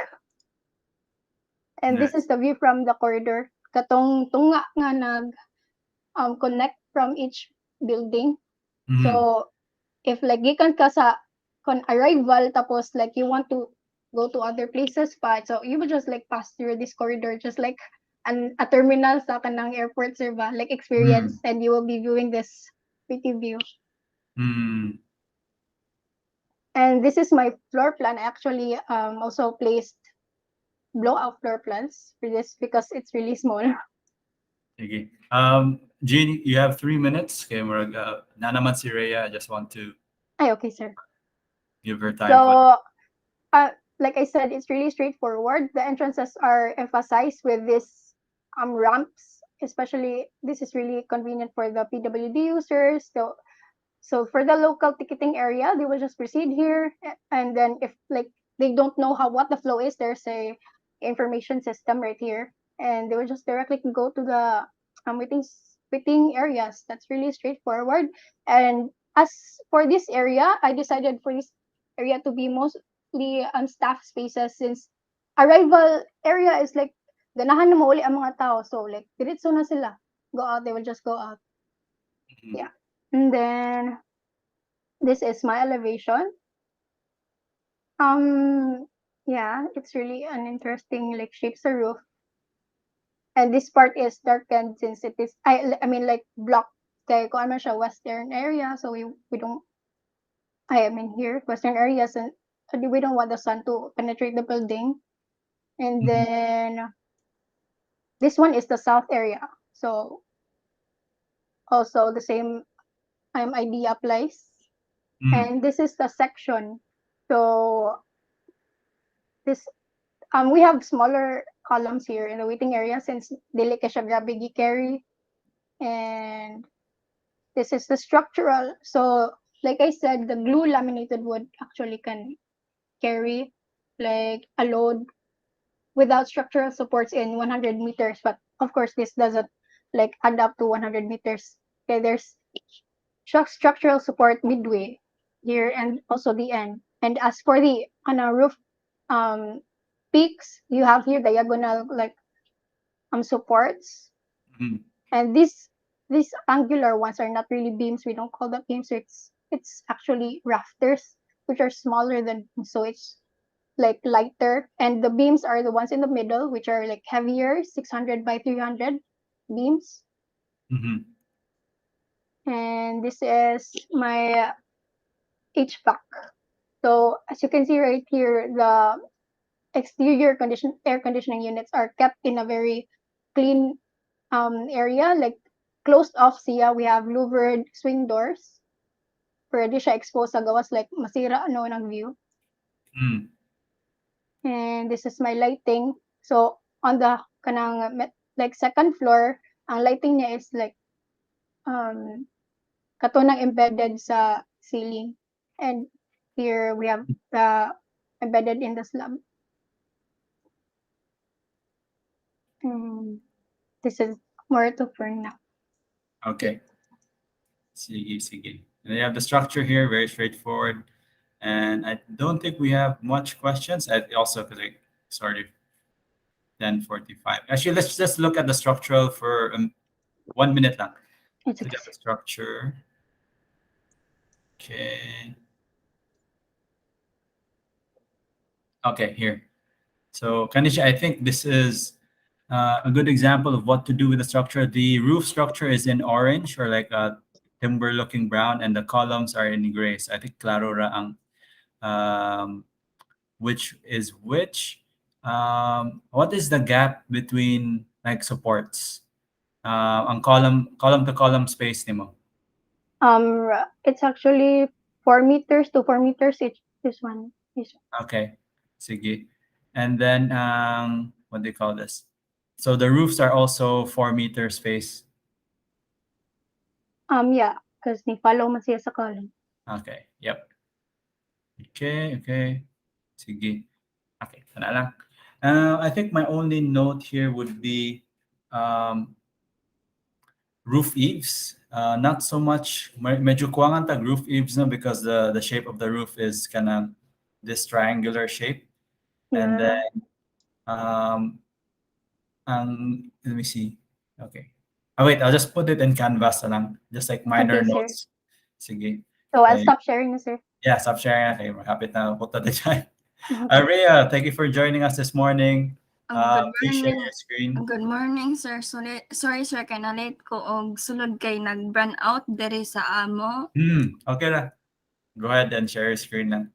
And this Nice. is the view from the corridor. Katong tunga nga nag connect from each building. Mhm. So if like gikan ka sa kon arrival tapos like you want to go to other places pa, so you would just like pass through this corridor just like a terminal sa kanang airport, sir ba, like experience, Mm. and you will be viewing this pretty view. Mm. And this is my floor plan. I actually also placed blowout floor plans for this because it's really small. Sige. Jean, you have 3 minutes. Okay, murag, na naman si Rhea. I just want to Ay, okay, sir. give her time po. So uh, like I said, it's really straightforward. The entrances are emphasized with this ramps. Especially, this is really convenient for the PWD users. So for the local ticketing area, they will just proceed here, and then if like they don't know what the flow is, there's a information system right here, and they will just directly go to the waiting areas. That's really straightforward. And as for this area, I decided for this area to be mostly unstaffed spaces since arrival area is like ganahan na mauli ang mga tao. So like diretso na sila. Go out, they will just go out. Mhm. Yeah. And then this is my elevation. Yeah, it's really an interesting like shapes the roof. And this part is darkened since it is I mean like block kay kung ano siya western area, so we don't I mean here western areas, and we don't want the sun to penetrate the building. And Mhm. then this one is the south area. So also the same idea applies. Mm. And this is the section. So this we have smaller columns here in the waiting area since dili ka siya grabe gi-carry. And this is the structural. So like I said, the glue laminated wood actually can carry like a load without structural supports in 100 meters. But of course, this doesn't like add up to 100 meters. Okay, there's structural support midway here and also the end. And as for the roof um peaks, you have here diagonal like supports. Mm. And these angular ones are not really beams. We don't call that beams. So it's actually rafters, which are smaller than, so it's like lighter. And the beams are the ones in the middle, which are like heavier, 600 by 300 beams. Mm-hmm. And this is my HVAC. So as you can see right here, the exterior air conditioning units are kept in a very clean area, like closed off siya. We have louvered swing doors. Pero di siya exposed sa gawas, like masira ano ng view. Mm. And this is my lighting. So on the kanang like second floor, ang lighting niya is like um katunang embedded sa ceiling. And here we have the embedded in the slab. And this is more to for now. Okay. Sige, sige. And you have the structure here, very straightforward. And I don't think we have much questions. I also, because it's already 10:45. Actually, let's just look at the structural for 1 minute lang. It's Look okay. at the structure. Okay. Okay, here. So, Kanisha, I think this is a good example of what to do with the structure. The roof structure is in orange or like a timber-looking brown, and the columns are in gray. So I think klaro ra ang which is which. What is the gap between like supports? Ang column to column space nimo. It's actually 4 meters to 4 meters each. This one. This one. Okay, sige. And then what do you call this? So the roofs are also 4 meter space. Yeah, because ni follow man siya sa column. Okay, yep. Okay, okay. Sige. Okay, sana lang. I think my only note here would be um, roof eaves. Not so much, medyo kuwangan tag roof eaves no, because the shape of the roof is kind of this triangular shape. And Yeah. then, let me see. Okay. Oh, wait, I'll just put it in canvas na lang. Just like minor Okay, sir. notes. Sige. So I'll Okay. stop sharing, sir. Yeah, stop sharing. Okay, we're happy na punta na dyan. Okay. Rhea, thank you for joining us this morning. Good Please share morning. your screen. Good morning, sir. Sorry, sir, kay na late ko og sulod kay nag-burn out diri sa amo. Okay na. Go ahead and share your screen lang.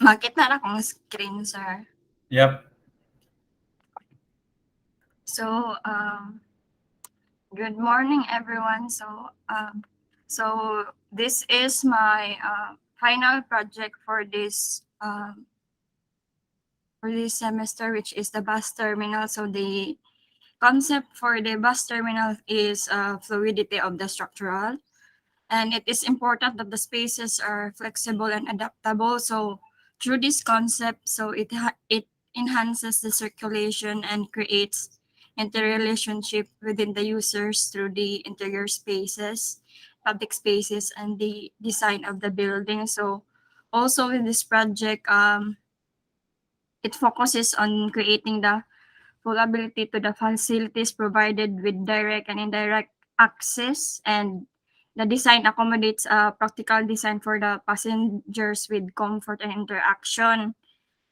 Makita na akong screen, sir. Yep. So, good morning, everyone. So this is my final project for this semester, which is the bus terminal. So the concept for the bus terminal is fluidity of the structural, and it is important that the spaces are flexible and adaptable. So through this concept, so it enhances the circulation and creates interrelationship within the users through the interior spaces, public spaces, and the design of the building. So also with this project, it focuses on creating the full ability to the facilities provided with direct and indirect access, and the design accommodates a practical design for the passengers with comfort and interaction.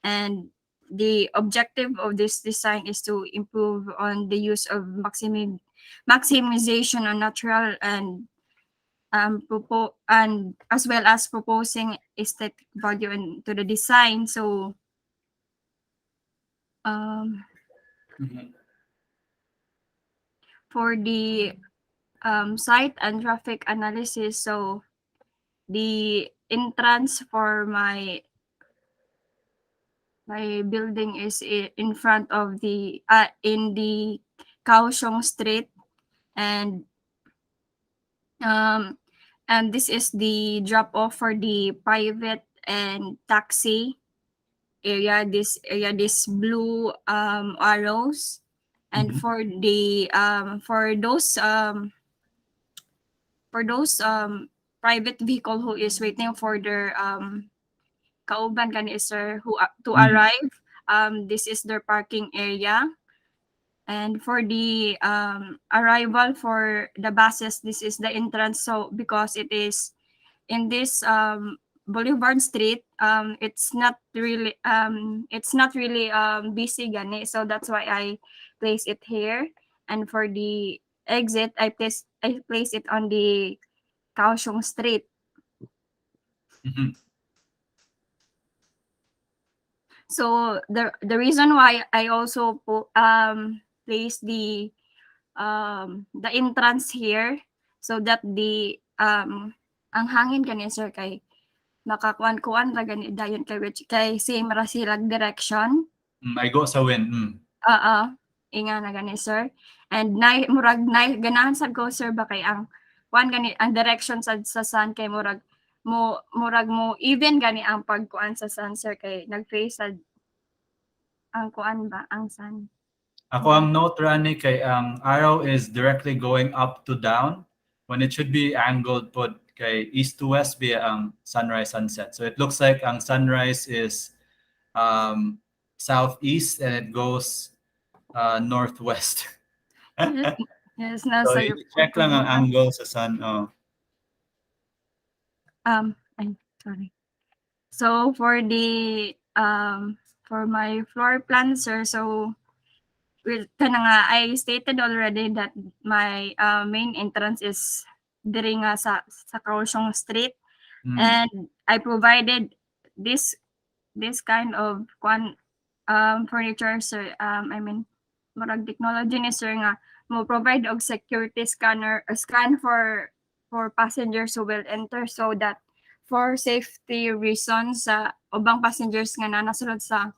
And the objective of this design is to improve on the use of maximization on natural and and as well as proposing aesthetic value into the design. So for the site and traffic analysis, so the entrance for my building is in front of the in the Kaohsiung Street, and this is the drop off for the private and taxi area. This blue arrows, And Mhm. for those private vehicle who is waiting for their kauban kani sir who to Mm. arrive, this is their parking area. And for the arrival for the buses, this is the entrance. So because it is in this Boulevard Street, it's not really busy gani. So that's why I place it here. And for the exit, I place it on the Kaohsiung Street. Mhm. So the reason why I also place the entrance here, so that the ang hangin kani sir kay makakuan-kuan ra gani dayon kay which kay same ra silang direction. I go sa wind. Oo, inga na gani sir. And nay ganahan sad ko sir ba kay ang kuan gani ang direction sa sun kay murag mo even gani ang pagkuan sa sun sir kay nag-face sad ang kuan ba ang sun. Ako ang note rani kay ang araw is directly going up to down when it should be angled pod kay east to west be ang sunrise sunset. So it looks like ang sunrise is southeast and it goes northwest. Yes, yes So nasa i-check lang ang angle sa sun. Oh. I'm sorry. So for my floor plan sir, so with kana nga I stated already that my main entrance is diri nga sa Kaohsiung Street. Mm. And I provided this kind of furniture sir. I mean murag technology ni sir nga mo provide og security scan for passengers who will enter, so that for safety reasons sa ubang passengers nga nasulod sa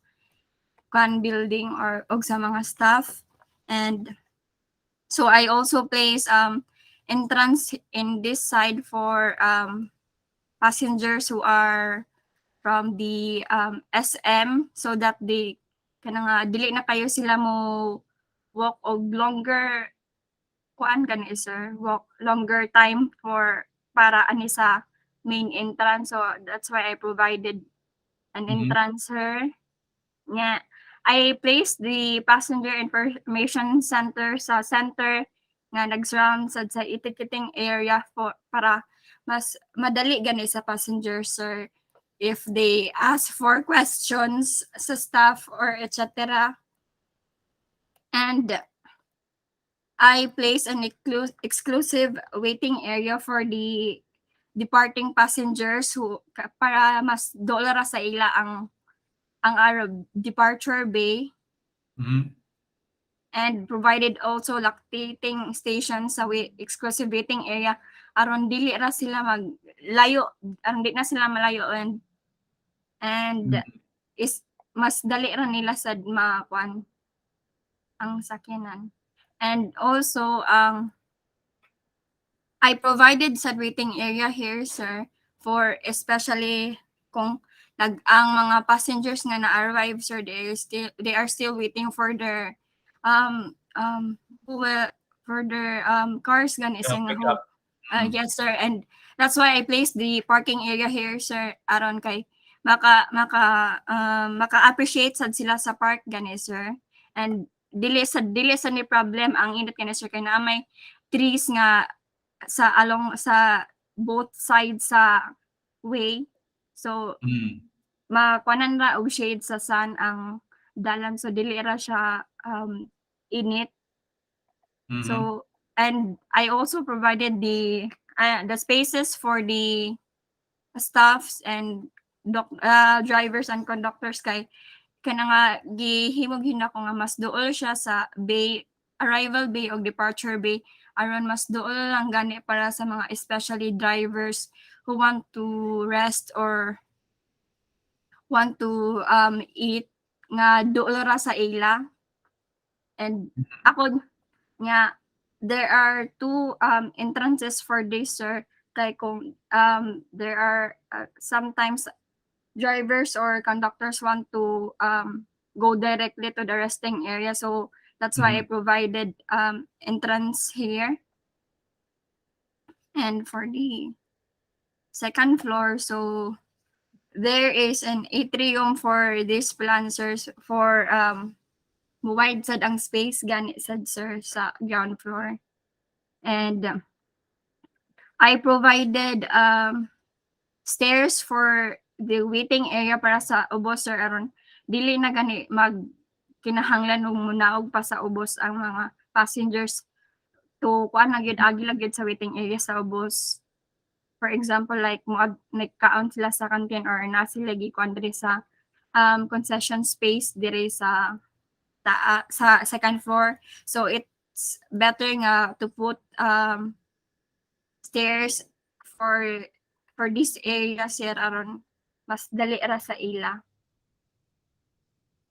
building or og sa mga staff. And so I also place entrance in this side for passengers who are from the SM, so that they kana nga dili na kayo sila mo walk og longer kuan gani sir, walk longer time para ani sa main entrance. So that's why I provided an Mhm. entrance sir. Nga I placed the passenger information center sa center nga nag-surround sa itikiting area para mas madali gani sa passengers sir if they ask for questions sa staff or etc. And I place an exclusive waiting area for the departing passengers who para mas dolara sa ila ang araw departure bay. Mhm. And provided also lactating station sa exclusive waiting area aron dili ra sila maglayo, aron di na sila malayo. And Mhm. is mas dali ra nila sad makuan ang sakyanan. And also I provided sa waiting area here sir for especially kung ang mga passengers nga na-arrive sir, they are still waiting for their who will for their cars gani Yeah, nga pick who up. Mm. yes sir. And that's why I placed the parking area here sir aron kay maka-appreciate sad sila sa park gani sir. And dili sa ni problem ang init kani sir kay na may trees nga sa both sides sa way. So Mm. makuanan ra og shade sa sun ang dalan, so dili ra siya init. Mhm. So and I also provided the spaces for the staffs and drivers and conductors kay kana nga gihimog ko nga mas duol siya sa bay, arrival bay o departure bay aron mas duol lang gani para sa mga especially drivers who want to rest or want to eat nga duol ra sa ila. And ako nga there are two entrances for this sir, kay kung there are sometimes drivers or conductors want to go directly to the resting area, so That's why I Mhm. provided entrance here. And for the second floor, so there is an atrium for these plants, sir, for wide sad ang space gani sad, sir, sa ground floor. And I provided stairs for the waiting area para sa ubos, sir, aron dili na gani mag kinahanglan og munaog pa sa ubos ang mga passengers to kuan na gyud agi lang gyud sa waiting area sa ubos. For example, like nagkaon sila sa canteen or na sila gikuan diri sa concession space diri sa sa second floor. So it's better nga to put stairs for this area, sir, aron mas dali ra sa ila.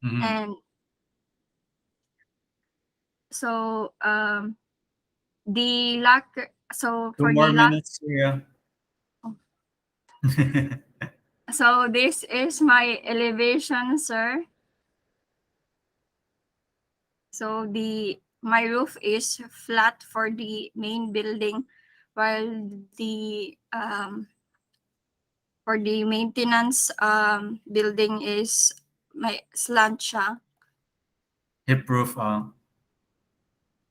Mhm. And so the locker, so 2 for more the lock, minutes, yeah. so this is my elevation, sir. So my roof is flat for the main building, while the for the maintenance building is may slant siya. Hip roof,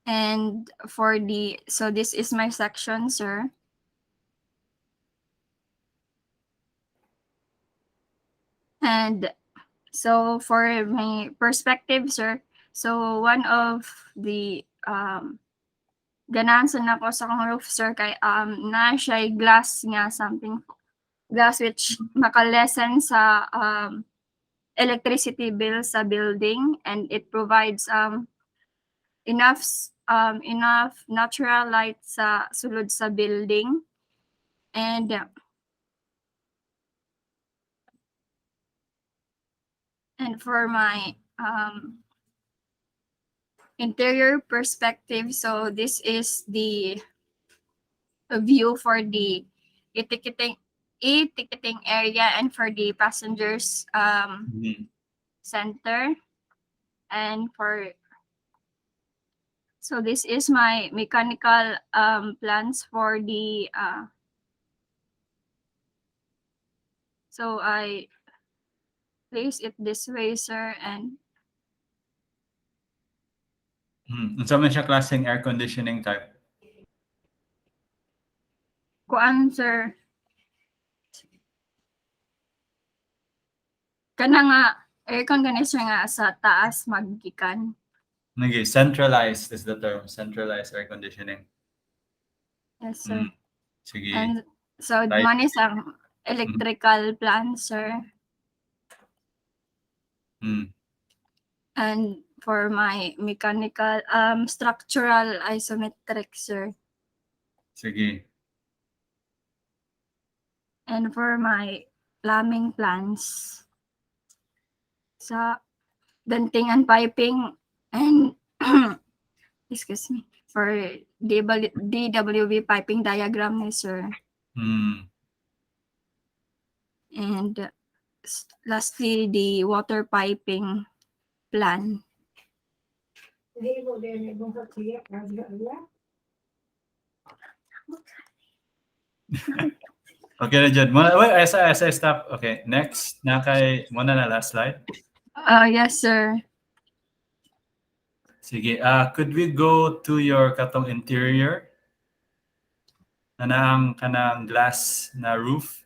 And for the, so this is my section, sir. And so for my perspective, sir, so one of the ganahan na ko sa kong roof, sir, kay na siya glass nga, something glass which makalesen sa electricity bill sa building, and it provides enough natural light sa sulod sa building. And for my interior perspective, so this is the view for the e-ticketing area and for the passengers mhm. center. And so this is my mechanical plans for the so I place it this way, sir. And Unsa man siya klaseng air conditioning type? kuan, sir, kana nga aircon gani, sir, nga sa taas maggikan. Nage, centralized is the term. Centralized air conditioning. Yes, sir. Sige. And so Right. man is ang electrical plan, sir. And for my mechanical structural isometric, sir. Sige. And for my plumbing plans sa venting and piping and excuse me, for DWV piping diagram ni, sir. And lastly, the water piping plan. Okay na dyan. Wait, I stop. Okay, next. Muna na last slide. Yes, sir. Sige. Could we go to your katong interior? Kanang glass na roof.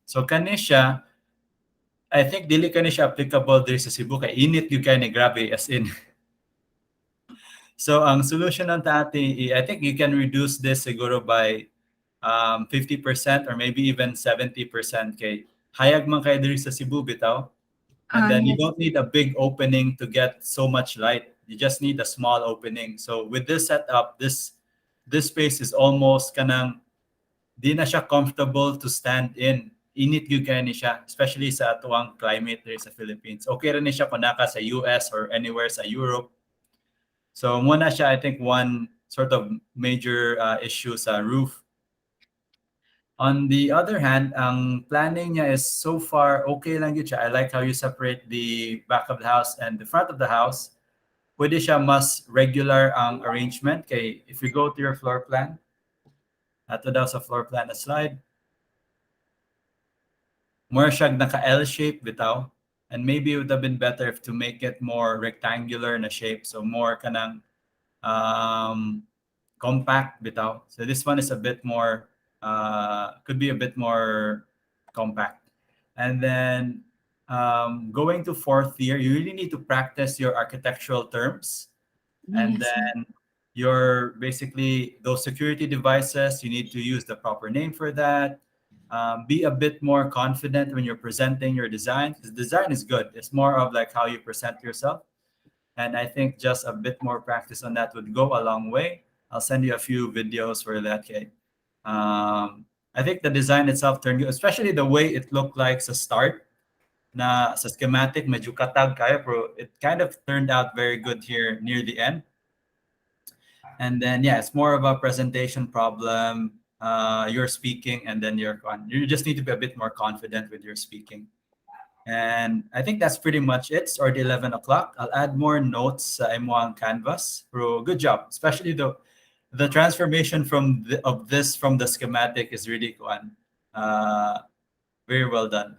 So kani siya, I think dili kani siya applicable diri sa Cebu kay init gyud kay ni grabe as in. So ang solution ng tati, I think you can reduce this siguro by 50% or maybe even 70% kay hayag man kay diri sa Cebu bitaw. And then you Yes. don't need a big opening to get so much light. You just need a small opening. So with this setup, this space is almost kanang di na siya comfortable to stand in. Init gyud kay ni siya, especially sa atuang climate diri sa Philippines. Okay ra ni siya kung naka sa US or anywhere sa Europe. So muna siya, I think, one sort of major issue sa roof. On the other hand, ang planning niya is so far okay lang yun siya. I like how you separate the back of the house and the front of the house. pwede siya mas regular ang arrangement. Kay if you go to your floor plan, ato daw sa floor plan na slide, more siya naka-L shape bitaw. And maybe it would have been better if to make it more rectangular na shape. So more kanang compact bitaw. So this one is a bit more, could be a bit more compact. And then going to fourth year, you really need to practice your architectural terms. And Yes, sir. then your basically those security devices, you need to use the proper name for that. Be a bit more confident when you're presenting your design, because design is good. It's more of like how you present yourself. And I think just a bit more practice on that would go a long way. I'll send you a few videos for that, Kate. I think the design itself turned good, especially the way it looked like sa start na sa schematic, medyo katag kayo, pero it kind of turned out very good here near the end. And then, yeah, it's more of a presentation problem. You're speaking, and then you just need to be a bit more confident with your speaking. And I think that's pretty much it. It's already 11 o'clock. I'll add more notes sa M1 Canvas. Pero good job, especially the transformation of this from the schematic is really very well done.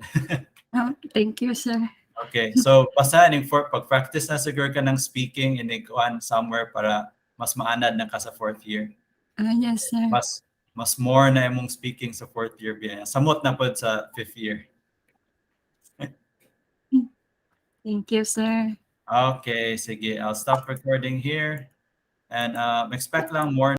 Thank you, sir. Okay, so basta ning for pag-practice na siguro ka ng speaking in somewhere para mas maanad na ka sa fourth year. Yes, sir. Mas more na imong speaking sa fourth year biya. Samot na pod sa fifth year. Thank you, sir. Okay, sige. I'll stop recording here and expect lang more